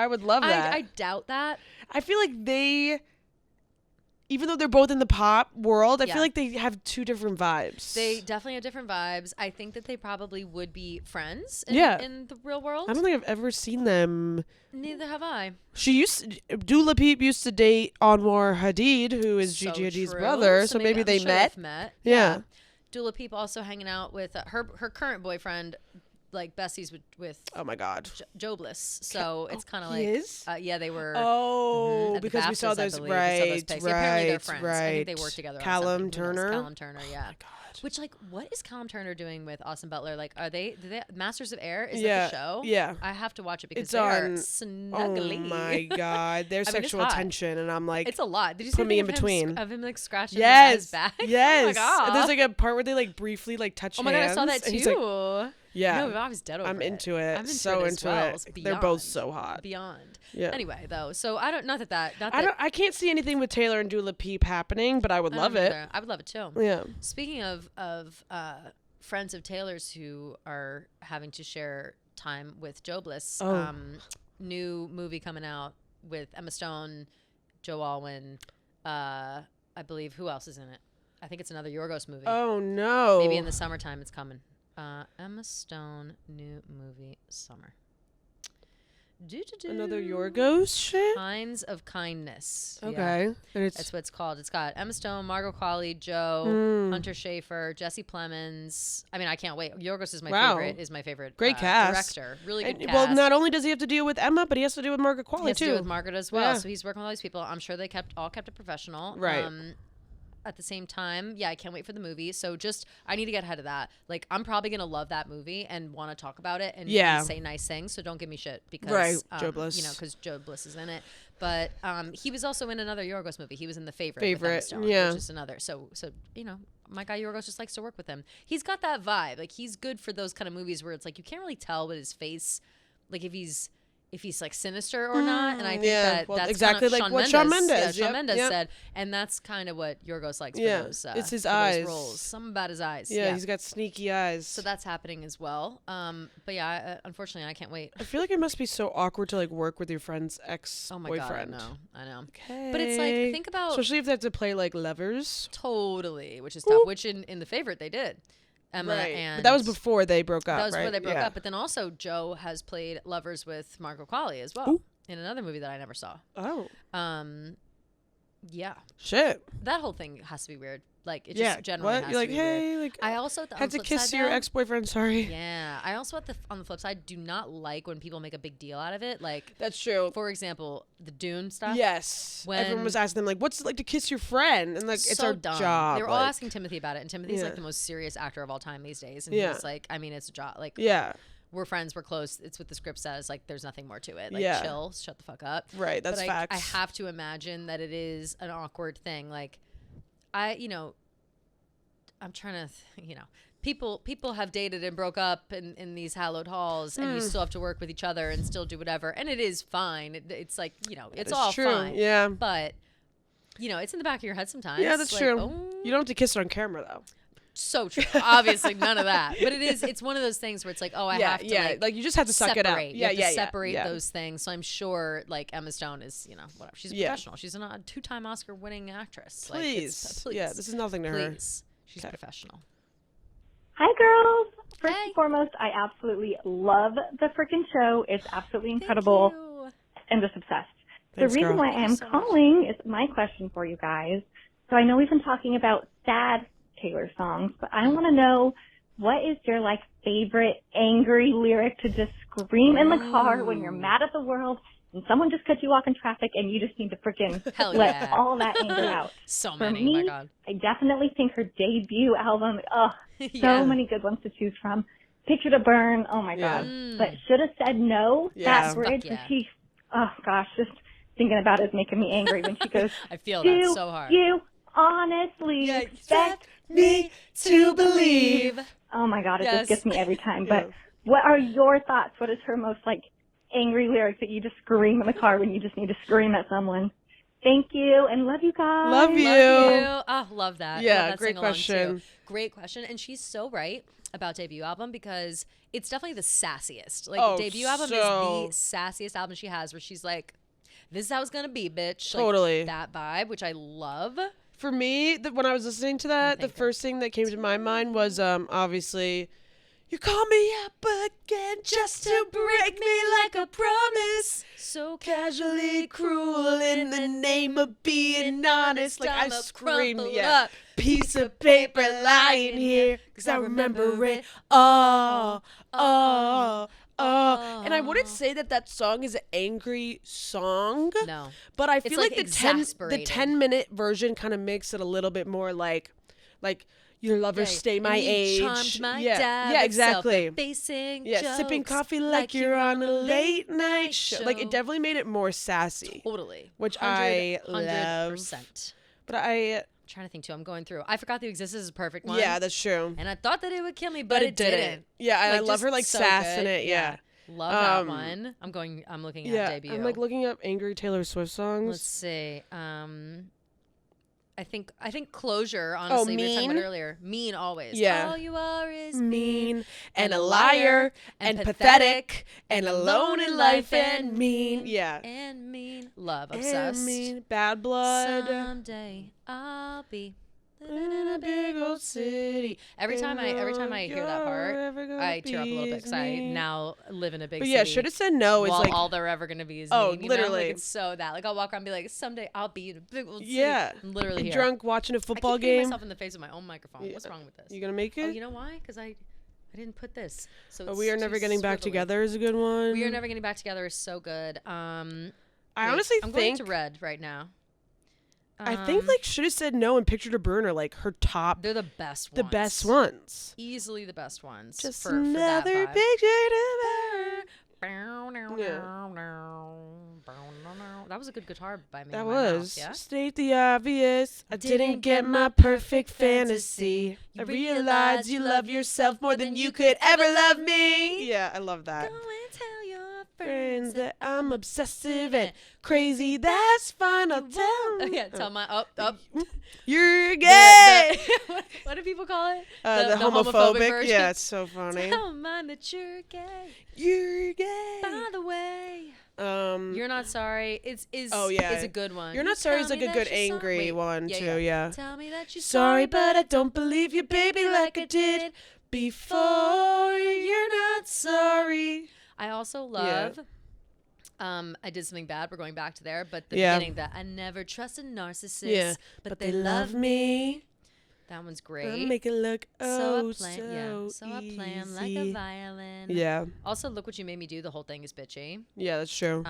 would love that. I doubt that. I feel like even though they're both in the pop world, I feel like they have two different vibes. They definitely have different vibes. I think that they probably would be friends in the real world. I don't think I've ever seen them. Neither have I. Dua Peep used to date Anwar Hadid, who is Gigi Hadid's brother, so maybe they met. Yeah. Dua Peep also hanging out with her current boyfriend, like besties with oh my god, Joe Bliss. So it's kind of like is? Yeah, they were. Because we saw those pics. Right. Apparently they're friends. I think they work together. Callum Turner. Callum Turner, yeah. Oh my god. Which, like, what is Callum Turner doing with Austin Butler? Like, do they Masters of Air? Is that the show? Yeah. I have to watch it because it's they are on snuggly. Oh my god, there's sexual tension, and I'm like, it's a lot. Did you see put me in between of him like scratching his back? Yes. Oh my god. And there's like a part where they like briefly like touch hands. Oh my god, I saw that too. Yeah. No, I was dead over I'm it. into it. I'm into so it into well. it. They're both so hot. Beyond. Yeah. Anyway, though, so I can't see anything with Taylor and Dua Peep happening, but I would love it. I would love it too. Yeah. Speaking of friends of Taylor's who are having to share time with Joe Bliss, new movie coming out with Emma Stone, Joe Alwyn, I believe. Who else is in it? I think it's another Yorgos movie. Oh no. Maybe in the summertime it's coming. Emma Stone, new movie, summer. Another Yorgos shit? Kinds of Kindness. Okay. Yeah. That's what it's called. It's got Emma Stone, Margot Qualley, Joe, Hunter Schafer, Jesse Plemons. I mean, I can't wait. Yorgos is my favorite. Great cast. Director. Really good cast. Well, not only does he have to deal with Emma, but he has to deal with Margot Qualley too. He has to deal with Margaret as well. Yeah. So he's working with all these people. I'm sure they kept it professional. Right. at the same time, yeah, I can't wait for the movie. So I need to get ahead of that. Like, I'm probably gonna love that movie and want to talk about it and say nice things. So don't give me shit because Joe Bliss, because Joe Bliss is in it. But he was also in another Yorgos movie. He was in The Favorite, with Emma Stone, which is another. So my guy Yorgos just likes to work with him. He's got that vibe. Like, he's good for those kind of movies where it's like you can't really tell with his face, like if he's like sinister or not. And I think that's exactly kind of like what Shawn Mendes. Shawn Mendes said, and that's kind of what Yorgos likes for those. It's his eyes. Those roles. Something about his eyes. Yeah, he's got sneaky eyes. So that's happening as well. But yeah, unfortunately, I can't wait. I feel like it must be so awkward to like work with your friend's Oh ex-boyfriend. my god, I know. Okay. But it's like, think about, especially if they have to play like lovers. Totally, which is tough. Which in The Favorite they did. Emma and but that was before they broke up. That was right? before they broke up. But then also Joe has played lovers with Margot Qualley as well in another movie that I never saw. Oh. Yeah. Shit. That whole thing has to be weird. Like, it just generally has You're like, to be hey, weird. like, I also had to kiss your ex-boyfriend. Sorry. Yeah. I also on the flip side do not like when people make a big deal out of it. Like, that's true. For example, the Dune stuff. Yes. When everyone was asking them like, what's it like to kiss your friend? And like, it's our dumb. job. They were all asking Timothy about it, and Timothy's like the most serious actor of all time these days. And he's like, I mean, it's a job. Like, we're friends, we're close. It's what the script says. Like, there's nothing more to it. Like, chill, shut the fuck up. Right, that's facts. I have to imagine that it is an awkward thing. Like, I'm trying to, people have dated and broke up in these hallowed halls, and you still have to work with each other and still do whatever. And it is fine. It's like, it's all true. fine. Yeah. But, it's in the back of your head sometimes. Yeah, that's like, true. Oh. You don't have to kiss it on camera, though. So true. Obviously, none of that. But it's one of those things where it's like, oh, I have to like you just have to suck it out. You have to separate those things. So I'm sure like Emma Stone is, whatever. She's a professional. She's a 2-time Oscar-winning actress. Please. Please. Yeah, this is nothing to her. She's a professional. Hi, girls. First and foremost, I absolutely love the freaking show. It's absolutely incredible. I'm just obsessed. Thanks, the reason why I am calling is my question for you guys. So I know we've been talking about sad Taylor songs, but I want to know, what is your favorite angry lyric to just scream in the car when you're mad at the world and someone just cut you off in traffic and you just need to freaking let all that anger out? So For many, me, my God. I definitely think her debut album, so many good ones to choose from. Picture to Burn, oh my God. But Should Have Said No, that bridge where she, oh gosh, just thinking about it is making me angry when she goes, I feel that so hard. You honestly expect me to believe. Oh my God, it just gets me every time. But what are your thoughts? What is her most angry lyric that you just scream in the car when you just need to scream at someone? Thank you and love you guys. Love you. Oh, love that. Yeah, love that great question. Great question. And she's so right about debut album because it's definitely the sassiest. The debut album is the sassiest album she has, where she's like, this is how it's gonna be, bitch. Totally. That vibe, which I love. For me, when I was listening to that, the first thing that came to my mind was obviously, you call me up again just to break me like a promise. So casually cruel in the name of being honest. Like I screamed, piece of paper lying here, 'cause I remember it all. And I wouldn't say that song is an angry song. No. But I feel like the 10-minute version kind of makes it a little bit more like your lovers stay my age. Charmed my dad. Yeah, exactly. Facing sipping coffee like you're on a late night show. Like it definitely made it more sassy. Totally. Which I love. 100%. But I'm trying to think too. I'm going through. I forgot the Existence is a perfect one. Yeah, that's true. And I thought that it would kill me, but it didn't. Yeah, and I love her so sass in it. Yeah. Love that one. I'm looking at debut. I'm looking up angry Taylor Swift songs. Let's see. I think Closure, honestly, we were talking about earlier. Mean always. Yeah. All you are is mean and a liar and pathetic and alone in life and mean. Yeah. And mean. Love. Obsessed. And mean. Bad Blood. Someday I'll be in a big old city. Every time I hear that part, I tear up a little bit because I now live in a big city. But yeah, Should Have Said No is all they're ever gonna be is me. Literally. It's so that. I'll walk around and be like, someday I'll be in a big old city. Yeah. I'm literally here. Drunk watching a football I keep game. myself in the face with my own microphone. What's wrong with this? You gonna make it? Oh, you know why? Because I didn't put this. So We Are Never Getting Back Together is a good one. We Are Never Getting Back Together is so good. I honestly I'm think going to Red right now. I think like Should Have Said No and Picture to Burn are like her top. They're the best ones. The best ones. Easily the best ones. Just for another that picture to burn. That was a good guitar by me. That was. Yeah? State the obvious. I didn't get my perfect fantasy. I realized you love yourself more than you could ever love me. Yeah, I love that. Go and tell your Friends that I'm obsessive and crazy. That's fine. I'll tell. Yeah, tell my up. You're gay. What do people call it? The homophobic version. Yeah, it's so funny. Tell mine that you're gay. You're gay. By the way. You're Not Sorry. Is a good one. You're Not Sorry is like a good angry one too. Yeah. Tell me that you're sorry, but I don't believe you, baby, like I did before. You're not sorry. I also love. I did something bad. We're going back to there, but the beginning that I never trusted narcissists, but they love me. That one's great. I make it look so I play 'em like a violin. Yeah. Also, Look What You Made Me Do. The whole thing is bitchy. Yeah, that's true.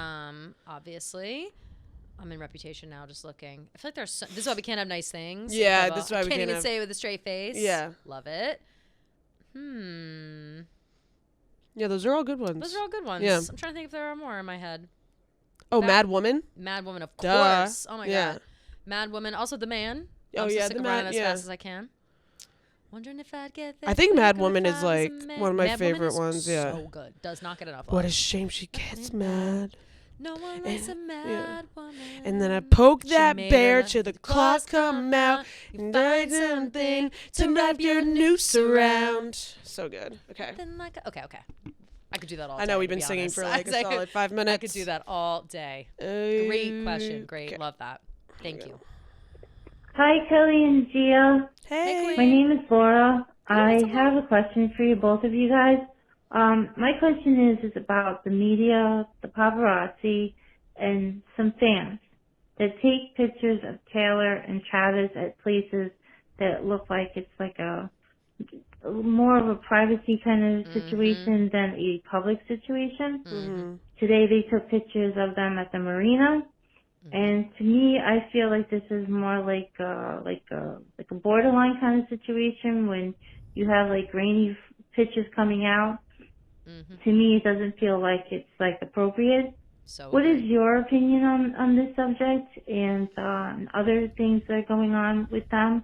Obviously, I'm in Reputation now. Just looking. I feel like this is why we can't have nice things. Yeah, this is why we can't even say it with a straight face. Yeah, love it. Yeah, those are all good ones. Those are all good ones. Yeah. I'm trying to think if there are more in my head. Oh, Mad Woman. Mad Woman, of course. Oh my god. Mad Woman. Also, The Man. Oh yeah, The Man. As fast as I can. Wondering if I'd get there. I think Mad Woman is like one of my favorite ones. Yeah. So good. Does not get enough. What a shame she gets mad. No one likes a mad woman. And then I poke that bear till the claws come out. And find something to wrap your noose around. So good. Okay. Okay. I could do that all day. I know we've been singing for like a solid 5 minutes. I could do that all day. Great question. Great. Okay. Love that. Thank you. Hi, Kelly and Gia. Hey. My name is Laura. I have a question for you, both of you guys. My question is about the media, the paparazzi, and some fans that take pictures of Taylor and Travis at places that look like it's like a more of a privacy kind of situation than a public situation. Mm-hmm. Today they took pictures of them at the marina. And to me, I feel like this is more like a borderline kind of situation when you have like grainy pictures coming out. To me, it doesn't feel like it's like appropriate. So what is your opinion on this subject and other things that are going on with them?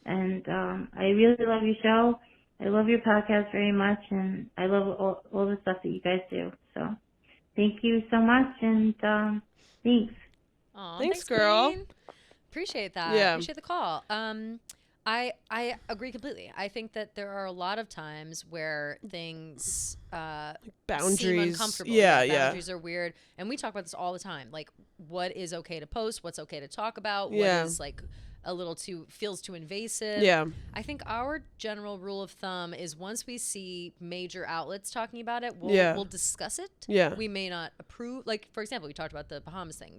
And I really love your show. I love your podcast very much, and I love all the stuff that you guys do. So thank you so much, and thanks. Aw, thanks, girl. Queen. Appreciate that. Yeah. Appreciate the call. I agree completely. I think that there are a lot of times where things boundaries seem uncomfortable. Yeah. Boundaries are weird, and we talk about this all the time. Like, what is okay to post? What's okay to talk about? What is like a little feels too invasive. Yeah. I think our general rule of thumb is once we see major outlets talking about it, we'll discuss it. Yeah. We may not approve. Like, for example, we talked about the Bahamas thing.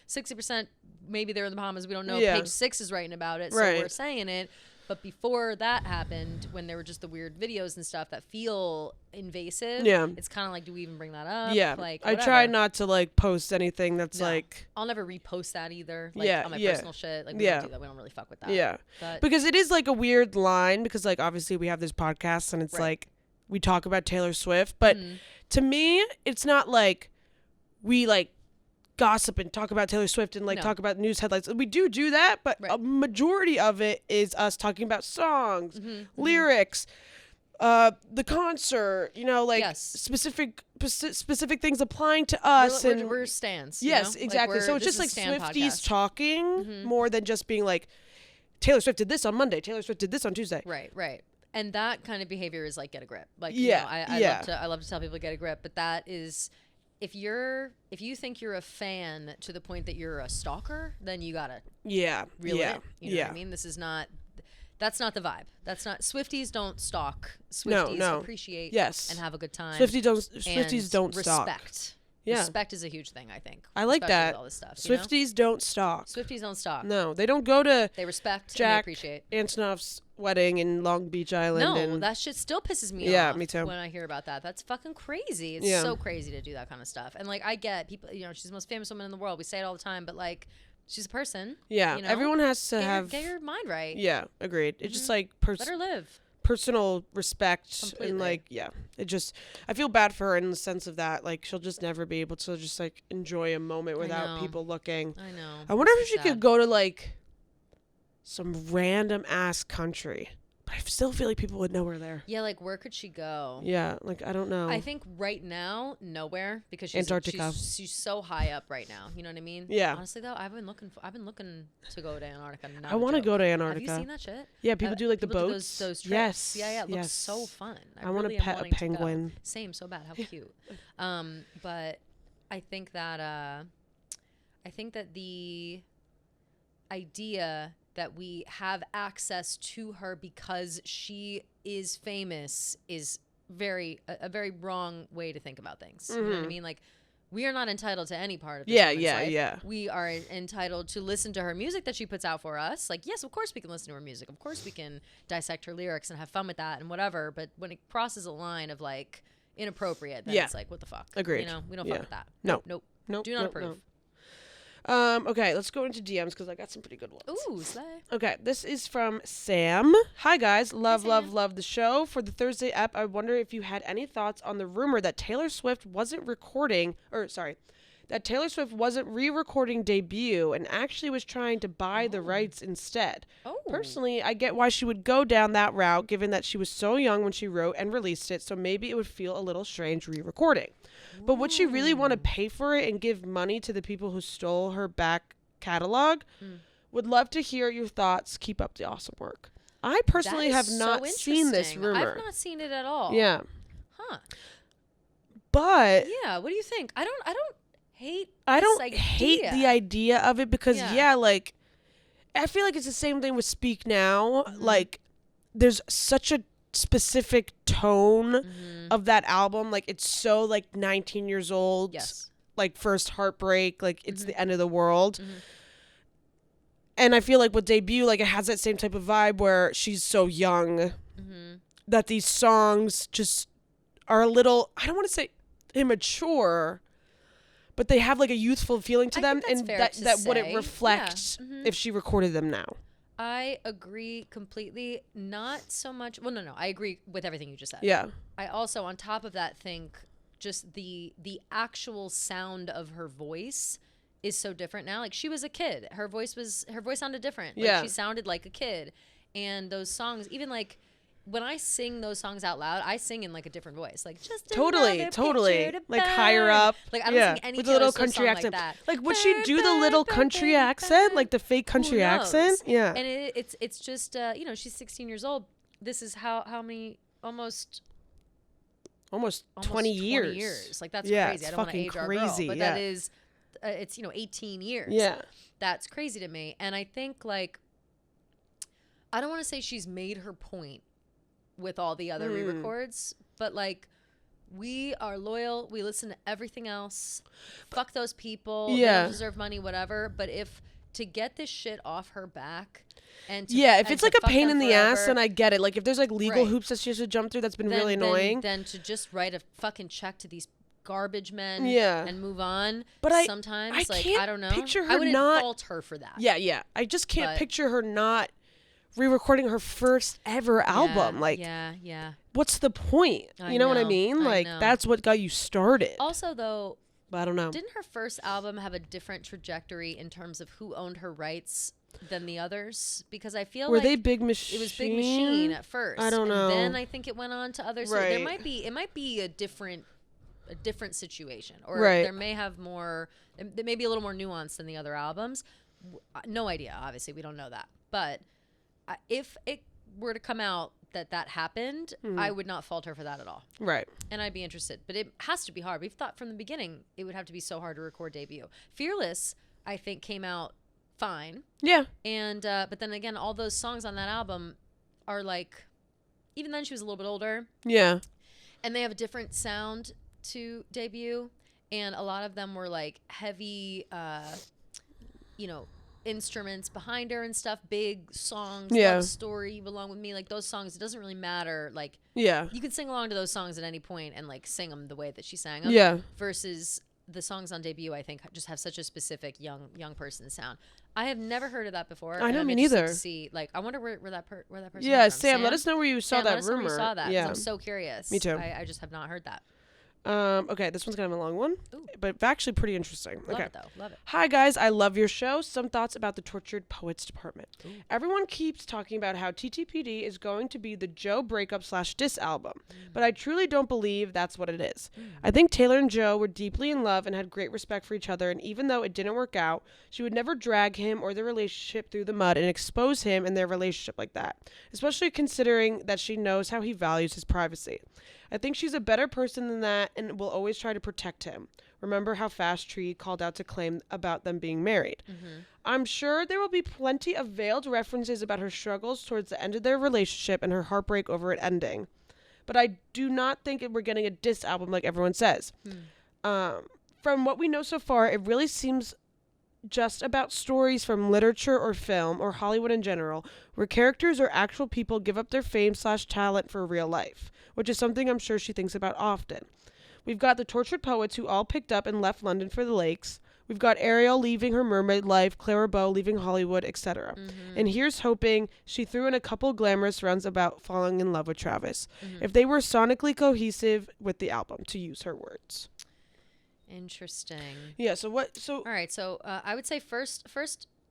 60% maybe they're in the Bahamas. We don't know if Page 6 is writing about it, so we're saying it. But before that happened, when there were just the weird videos and stuff that feel invasive, it's kind of like, do we even bring that up? Yeah, like, I try not to like post anything that's like. I'll never repost that either. Like, on my personal shit. Like, we don't do that. We don't really fuck with that. Yeah, but because it is like a weird line because like obviously we have this podcast and it's like we talk about Taylor Swift, but to me it's not like we like gossip and talk about Taylor Swift and like talk about news headlines. We do that, but a majority of it is us talking about songs, lyrics, the concert, you know, like specific things applying to us. We're stans. Yes, you know? exactly. Like so it's just like Swifties podcast. Talking more than just being like, Taylor Swift did this on Monday, Taylor Swift did this on Tuesday. Right. And that kind of behavior is like, get a grip. Like, I love to tell people to get a grip, but that is, if you think you're a fan to the point that you're a stalker, then you gotta reel it. You know what I mean? That's not the vibe. That's not, Swifties don't stalk. Swifties appreciate and have a good time. Swifties don't stalk. Respect. Yeah. Respect is a huge thing, I think. I like that. All this stuff, Swifties don't stalk. Swifties don't stalk. No, they don't go to They respect Jack and they appreciate. Antonoff's wedding in Long Beach Island. No, that shit still pisses me off. Yeah, me too. When I hear about that. That's fucking crazy. It's so crazy to do that kind of stuff. And like, I get people, you know, she's the most famous woman in the world. We say it all the time, but like, She's a person. Yeah. You know? Everyone has to get your mind right. Yeah. Agreed. It's just like let her live. Personal respect. Completely. And like, yeah, I feel bad for her in the sense of that, like, she'll just never be able to just like enjoy a moment without people looking. I know. I wonder if she could go to like some random ass country, but I still feel like people would know her there. Yeah, like where could she go? Yeah, like I don't know. I think right now nowhere, because she's Antarctica. She's so high up right now. You know what I mean? Yeah. Honestly though, I've been looking to go to Antarctica. I want to go to Antarctica. Have you seen that shit? Yeah, people do like the people boats. Do those trips. Yes. Yeah, it looks so fun. I want to pet a penguin. Same, so bad. How cute. But I think that the idea that we have access to her because she is famous is a very wrong way to think about things. You know what I mean? Like, we are not entitled to any part of this woman's life. Yeah. We are entitled to listen to her music that she puts out for us. Like, yes, of course we can listen to her music. Of course we can dissect her lyrics and have fun with that and whatever. But when it crosses a line of like inappropriate, then it's like, what the fuck? Agreed. You know, we don't fuck with that. Nope. Do not approve. No. Okay, let's go into DMs because I got some pretty good ones. Ooh, slay. Okay, this is from Sam. Hi guys, love the show. For the Thursday ep, I wonder if you had any thoughts on the rumor that Taylor Swift wasn't re-recording Debut and actually was trying to buy the rights instead. Oh. Personally, I get why she would go down that route given that she was so young when she wrote and released it, so maybe it would feel a little strange re-recording. But would she really want to pay for it and give money to the people who stole her back catalog? Would love to hear your thoughts. Keep up the awesome work. I personally have not seen this rumor. I've not seen it at all. Yeah. Huh. But yeah, what do you think? I don't hate the idea of it because like I feel like it's the same thing with Speak Now. Like there's such a specific tone of that album. Like it's so like 19 years old. Yes. Like first heartbreak, like it's the end of the world. And I feel like with Debut, like it has that same type of vibe where she's so young that these songs just are a little, I don't want to say immature, but they have like a youthful feeling to them, and that wouldn't reflect if she recorded them now. I agree completely. Not so much. Well, no. I agree with everything you just said. Yeah. I also, on top of that, think just the actual sound of her voice is so different now. Like she was a kid. Her voice sounded different. Like she sounded like a kid. And those songs, even like when I sing those songs out loud, I sing in like a different voice. Like just totally like higher up. Like I don't sing any with a little country accent. Like would she do the little country accent, like the fake country accent? Yeah. And it's just she's 16 years old. This is how many almost 20 years. Like that's yeah, crazy. I don't want to age our girl, but that is it's 18 years. Yeah. That's crazy to me. And I think like I don't want to say she's made her point with all the other re-records, but like we are loyal. We listen to everything else. Fuck those people. They don't deserve money, whatever. But if to get this shit off her back and if it's like a pain in the ass, and I get it. Like if there's like legal hoops that she has to jump through, that's been really annoying. Then to just write a fucking check to these garbage men and move on. But I don't know. Picture her I wouldn't fault her for that. Yeah. I just can't picture her not re-recording her first ever album. Like what's the point? You know what I mean? Like that's what got you started. Also though, I don't know. Didn't her first album have a different trajectory in terms of who owned her rights than the others? Because I feel like they Big Machine? It was Big Machine at first. I don't know. And then I think it went on to others. Right. So it might be a different situation, or there may have more. There may be a little more nuance than the other albums. No idea. Obviously, we don't know that, but. If it were to come out that happened, I would not fault her for that at all. Right. And I'd be interested. But it has to be hard. We've thought from the beginning it would have to be so hard to record Debut. Fearless, I think, came out fine. Yeah. And but then again, all those songs on that album are like, even then she was a little bit older. Yeah. And they have a different sound to Debut. And a lot of them were like heavy, instruments behind her and stuff, big songs, Love Story, You Belong With Me, like those songs, it doesn't really matter. Like, you can sing along to those songs at any point and like sing them the way that she sang them. Yeah. Versus the songs on Debut, I think, just have such a specific young person sound. I have never heard of that before. I know, me neither. To see, like, I wonder where that person. Yeah, from. Sam, let us know where you saw that rumor. Where you saw that. Yeah, I'm so curious. Me too. I just have not heard that. Okay, this one's kind of a long one, but actually pretty interesting. Love it, though. Love it. Hi, guys. I love your show. Some thoughts about the Tortured Poets Department. Ooh. Everyone keeps talking about how TTPD is going to be the Joe breakup / diss album, but I truly don't believe that's what it is. I think Taylor and Joe were deeply in love and had great respect for each other, and even though it didn't work out, she would never drag him or their relationship through the mud and expose him and their relationship like that, especially considering that she knows how he values his privacy. I think she's a better person than that and will always try to protect him. Remember how Fast Tree called out to claim about them being married. I'm sure there will be plenty of veiled references about her struggles towards the end of their relationship and her heartbreak over it ending. But I do not think we're getting a diss album like everyone says. From what we know so far, it really seems just about stories from literature or film or Hollywood in general, where characters or actual people give up their fame / talent for real life, which is something I'm sure she thinks about often. We've got the tortured poets who all picked up and left London for the lakes. We've got Ariel leaving her mermaid life, Clara Bow leaving Hollywood, etc. And here's hoping she threw in a couple glamorous runs about falling in love with Travis. If they were sonically cohesive with the album, to use her words. Interesting. Yeah, so what... All right, so I would say first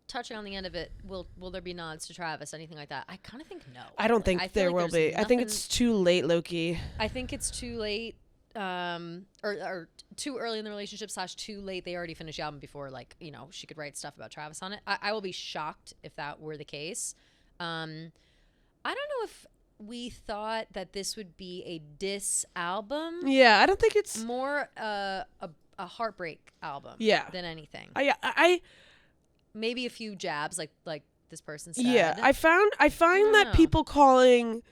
touching on the end of it, will there be nods to Travis, anything like that? I kind of think no. I don't think there will be. I think it's too late, Loki. I think it's too late, or too early in the relationship / too late. They already finished the album before, like, you know, she could write stuff about Travis on it. I will be shocked if that were the case. I don't know if we thought that this would be a diss album. Yeah, I don't think it's... More a heartbreak album than anything. I maybe a few jabs like this person said. Yeah, I find that people calling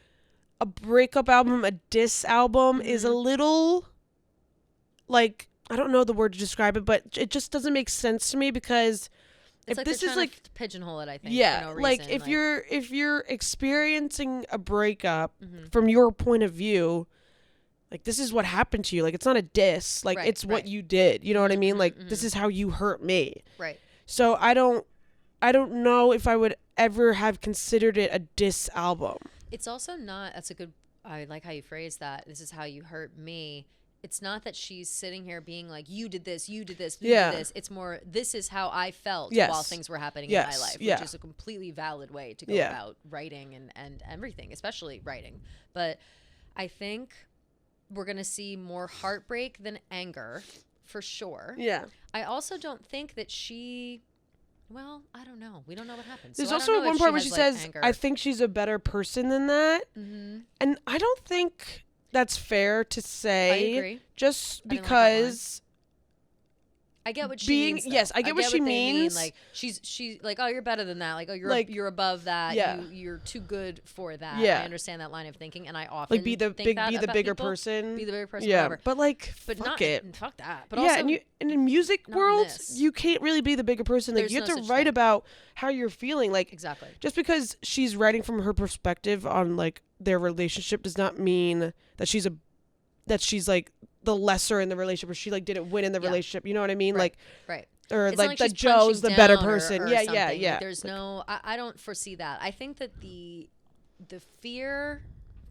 a breakup album a diss album is a little, like, I don't know the word to describe it, but it just doesn't make sense to me, because it's if like this is like to pigeonhole it, I think. Yeah, for no reason. like if you're experiencing a breakup from your point of view, like, this is what happened to you. Like, it's not a diss. Like, it's what you did. You know what I mean? Like, this is how you hurt me. Right. So I don't know if I would ever have considered it a diss album. It's also not, I like how you phrase that. This is how you hurt me. It's not that she's sitting here being like, you did this, you did this, you did this. It's more, this is how I felt while things were happening in my life, which is a completely valid way to go about writing and everything, especially writing. But I think we're going to see more heartbreak than anger, for sure. Yeah. I also don't think that well, I don't know. We don't know what happens. There's so also one part where she says, anger. I think she's a better person than that. And I don't think that's fair to say. I agree. Just because... I get what she means. Yes, I get what she means. Like, she's like, oh, you're better than that. Like, oh, you're above that. Yeah. You're too good for that. Yeah. I understand that line of thinking, and I often be the bigger person. Be the bigger person. Yeah, whatever. but like, but fuck not it. Fuck that. But yeah, also, and in music world, you can't really be the bigger person. Like, you have to write about how you're feeling. Like, exactly. Just because she's writing from her perspective on like their relationship does not mean that she's like the lesser in the relationship, or she like didn't win in the relationship. You know what I mean? Right. Like, right. Or it's like that Joe's the better person. Or yeah. Like, there's no. I don't foresee that. I think that the fear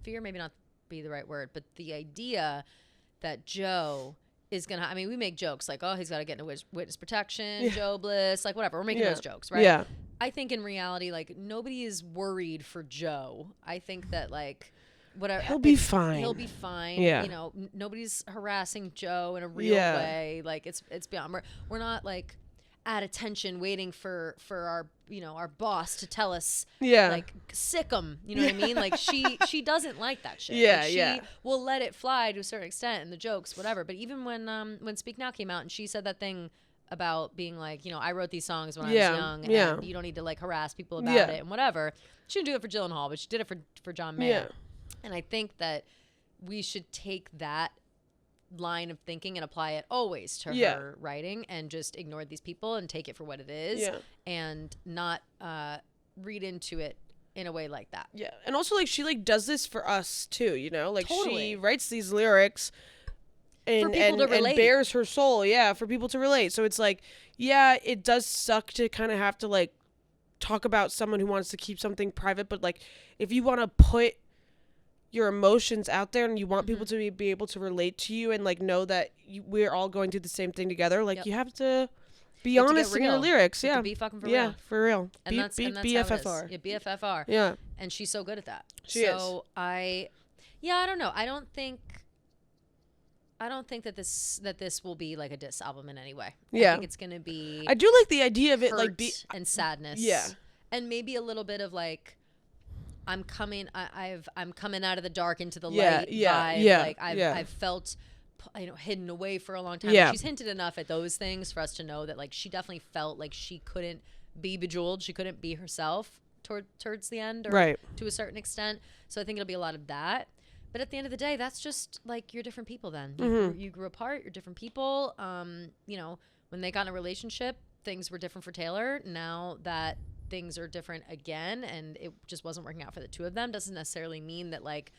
maybe not be the right word, but the idea that Joe is gonna. I mean, we make jokes like, oh, he's got to get into witness protection, Joe Bliss, like whatever. We're making those jokes, right? Yeah. I think in reality, like, nobody is worried for Joe. I think that, like, whatever, he'll be fine. He'll be fine. Yeah. You know, nobody's harassing Joe in a real way. Like, it's beyond. We're not like at attention waiting for our, you know, our boss to tell us, like, sick 'em. You know what I mean? Like, she doesn't like that shit. Yeah. Like, she will let it fly to a certain extent, and the jokes, whatever. But even when Speak Now came out and she said that thing about being like, you know, I wrote these songs when I was young, and you don't need to like harass people about it and whatever. She didn't do it for Gyllenhaal, but she did it for John Mayer. And I think that we should take that line of thinking and apply it always to her writing, and just ignore these people and take it for what it is, and not read into it in a way like that. Yeah. And also, like, she like does this for us too, you know? Like, totally. She writes these lyrics and bears her soul, for people to relate. So it's like, it does suck to kind of have to like talk about someone who wants to keep something private, but like if you want to put your emotions out there and you want people to be able to relate to you and like know that we're all going through the same thing together, like you have to be honest in your lyrics. To be fucking for real. Yeah, for real. And that's BFFR. Yeah, BFFR. Yeah. And she's so good at that. She is. So I don't know. I don't think that this will be like a diss album in any way. Yeah. I think it's gonna be. I do like the idea of it, like and sadness. Yeah. And maybe a little bit of like, I'm coming out of the dark into the light vibe. Like I've felt, hidden away for a long time. Yeah. She's hinted enough at those things for us to know that like she definitely felt like she couldn't be Bejeweled. She couldn't be herself towards the end, or to a certain extent. So I think it'll be a lot of that. But at the end of the day, that's just like you're different people then. You grew apart, you're different people. When they got in a relationship, things were different for Taylor. Now that things are different again and it just wasn't working out for the two of them, doesn't necessarily mean that like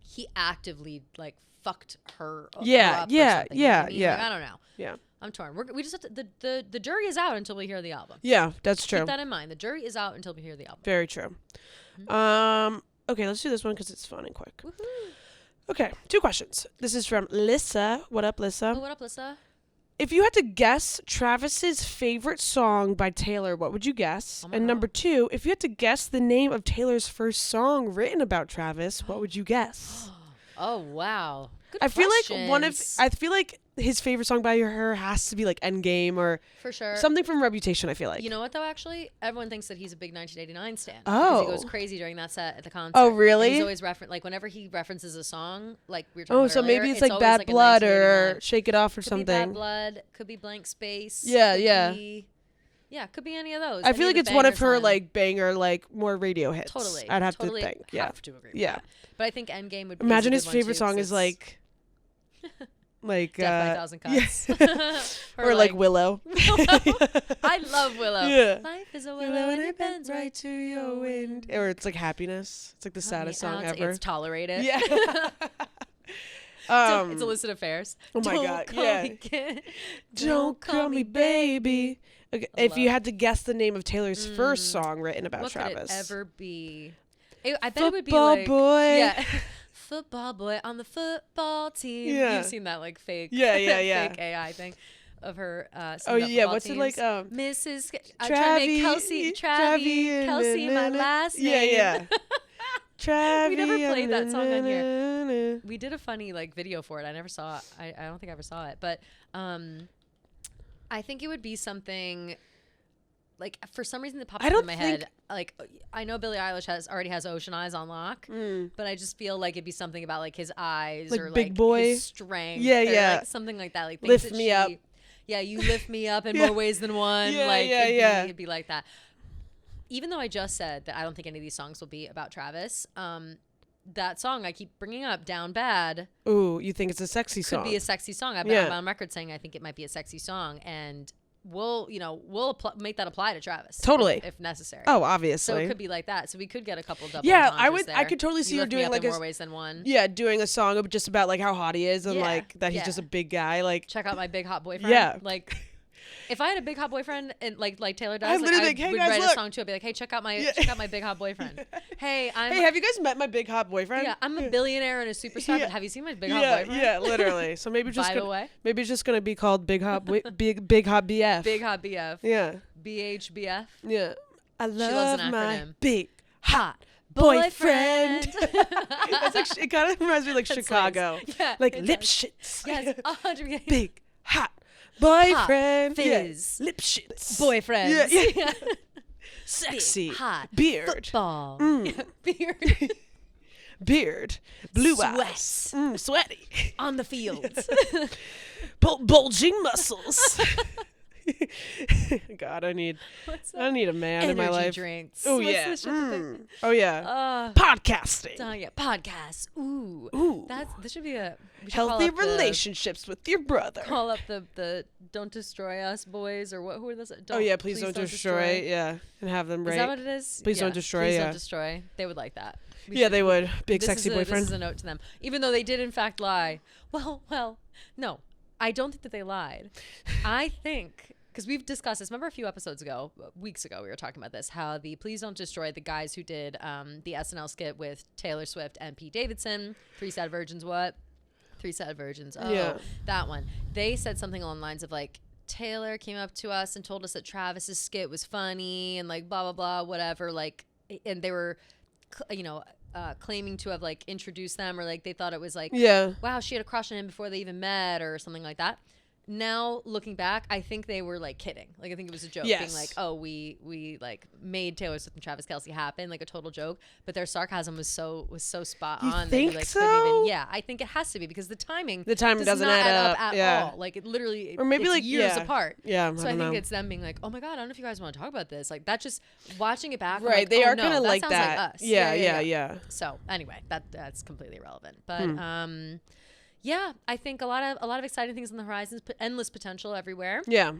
he actively like fucked her up. Yeah. Like, I don't know. Yeah. I'm torn. We just have to, the jury is out until we hear the album. Yeah, that's true. Keep that in mind. The jury is out until we hear the album. Very true. Okay, let's do this one because it's fun and quick. Woohoo. Okay, 2 questions. This is from Lissa. What up, Lissa? Oh, what up, Lissa? If you had to guess Travis's favorite song by Taylor, what would you guess? And number 2, if you had to guess the name of Taylor's first song written about Travis, what would you guess? Oh, wow. Good I questions. feel like his favorite song by her has to be like Endgame or for sure something from Reputation. I feel like. You know what though? Actually, everyone thinks that he's a big 1989 stan. Oh, he goes crazy during that set at the concert. Oh, really? And he's always like whenever he references a song, like we were talking about so earlier, maybe it's like Bad Blood or Shake It Off or could something. Be Bad Blood. Could be Blank Space. Yeah. Could be any of those. I feel like it's one of her like banger, like more radio hits. Totally. I'd have to think. Yeah. Have to agree with that. But I think Endgame would be Imagine his favorite song is like Death by a Thousand Cuts. or like Willow. I love Willow. Yeah. Life is a willow and it bends right to your wind. Or it's like Happiness. It's like the saddest song ever. It's Tolerate It. Yeah. It's illicit affairs. Oh my God. Yeah. Don't call me baby. Okay, if you had to guess the name of Taylor's first song written about Travis. What could it ever be? I bet it would be Football like boy. Yeah. Football boy on the football team. Yeah. You've seen that like fake fake AI thing of her what's teams. it like Mrs. I'm trying to make Kelsey my last name. Yeah. We never played that song on here. We did a funny like video for it. I never saw it. I don't think I ever saw it, but I think it would be something like for some reason that popped up in my head. Like I know Billie Eilish already has Ocean Eyes on lock, but I just feel like it'd be something about like his eyes like or big like boy. His strength. Yeah, like something like that. Like lift me up. Yeah, you lift me up in more ways than one. It'd be like that. Even though I just said that I don't think any of these songs will be about Travis, that song I keep bringing up, Down Bad. Ooh, you think it's a sexy song? Could be a sexy song. I'm on record saying I think it might be a sexy song, and we'll make that apply to Travis. Totally. If necessary. Oh, obviously. So it could be like that. So we could get a couple double entendres there. I could totally see her doing like more ways than one. Yeah, doing a song of just about like how hot he is and like that he's just a big guy. Like check out my big hot boyfriend. Yeah. Like if I had a big hot boyfriend and like Taylor does, I would write a song too. I'd be like, hey, check out my big hot boyfriend. Hey, have you guys met my big hot boyfriend? Yeah, I'm a billionaire and a superstar, but have you seen my big hot boyfriend? Yeah, literally. So maybe maybe it's just gonna be called Big Hot Big Hot BF. Big Hot BF. Yeah. BHBF. Yeah. I She loves an love my acronym. big Hot boyfriend. It's like it kind of reminds me of like Chicago. Yeah, like Lipschitz. Yes, 100%. Big hot boyfriend. Fizz. Yeah. Lipschitz. Boyfriends. Yeah. Sexy. Big, hot. Beard. Football. Beard. Beard. Blue Sweat. eyes. Sweaty. On the fields. Bulging muscles. God, I need a man in my life. Drinks. Oh What's yeah. the shit Oh yeah. Podcasting. Podcasts. Ooh. This should be we should healthy relationships with your brother. Call up the Don't Destroy Us boys or what? Who are those? Please don't destroy. Yeah, and have them right. Is that what it is? Please don't destroy. Please don't destroy. They would like that. they would. Big sexy boyfriend. This is a note to them. Even though they did in fact lie. Well, no. I don't think that they lied. I think, because we've discussed this. Remember a few episodes ago, weeks ago, we were talking about this, how the Please Don't Destroy, the guys who did the SNL skit with Taylor Swift and Pete Davidson, 3 Sad Virgins, what? 3 Sad Virgins. Oh, yeah. That one. They said something along the lines of like, Taylor came up to us and told us that Travis's skit was funny and like blah, blah, blah, whatever. Like, and they were, claiming to have like introduced them, or like they thought it was like, wow, she had a crush on him before they even met or something like that. Now looking back, I think they were like kidding. Like I think it was a joke, being like, oh, we like made Taylor Swift and Travis Kelce happen, like a total joke. But their sarcasm was so spot on. You think that, like, so? I think it has to be, because the timing doesn't not add up at all. Like it literally, or maybe it's like years apart. Yeah, so I think it's them being like, oh my god, I don't know if you guys want to talk about this. Like that, just watching it back, right? Like, they oh, are no, kind of like sounds that. Like us. Yeah. So anyway, that's completely irrelevant. But yeah, I think a lot of exciting things on the horizon, endless potential everywhere. Yeah.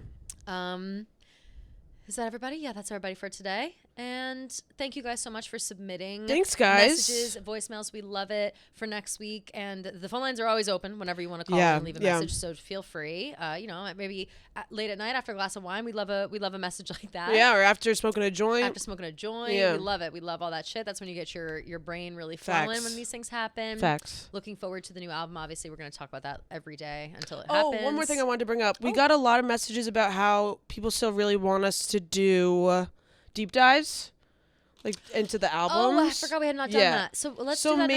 Is that everybody? Yeah, that's everybody for today. And thank you guys so much for submitting. Thanks, guys. Messages, voicemails. We love it for next week. And the phone lines are always open whenever you want to call and leave a message. So feel free. Maybe late at night after a glass of wine, we love a message like that. Yeah, or after smoking a joint. Yeah. We love it. We love all that shit. That's when you get your brain really flowing when these things happen. Facts. Looking forward to the new album. Obviously, we're going to talk about that every day until it happens. Oh, one more thing I wanted to bring up. We got a lot of messages about how people still really want us to do deep dives, like into the albums. Oh, I forgot we had not done that. So let's do that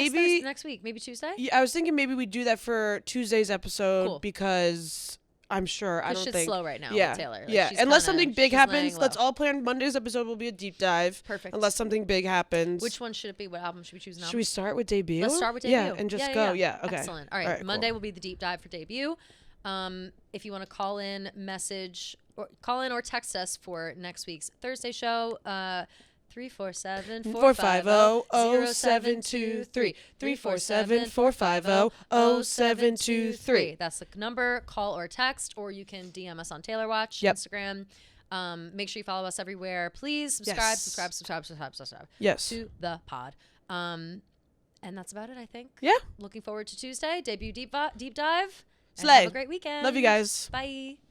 next week. Maybe Tuesday? Yeah, I was thinking maybe we do that for Tuesday's episode because I'm sure I don't think slow right now with Taylor. Like, unless something big happens, let's all plan Monday's episode will be a deep dive. Perfect. Unless something big happens. Which one should it be? What album should we choose now? Should we start with Debut? Let's start with Debut. Yeah, and just go. Yeah. Okay. Excellent. All right. Monday will be the deep dive for Debut. If you want to call in or text us for next week's Thursday show, 347-450-0723. 347-450-0723. That's the number. Call or text, or you can DM us on Taylor Watch, Instagram. Make sure you follow us everywhere. Please subscribe. Yes. To the pod. And that's about it, I think. Yeah. Looking forward to Tuesday. Debut deep dive. Slay. Have a great weekend. Love you guys. Bye.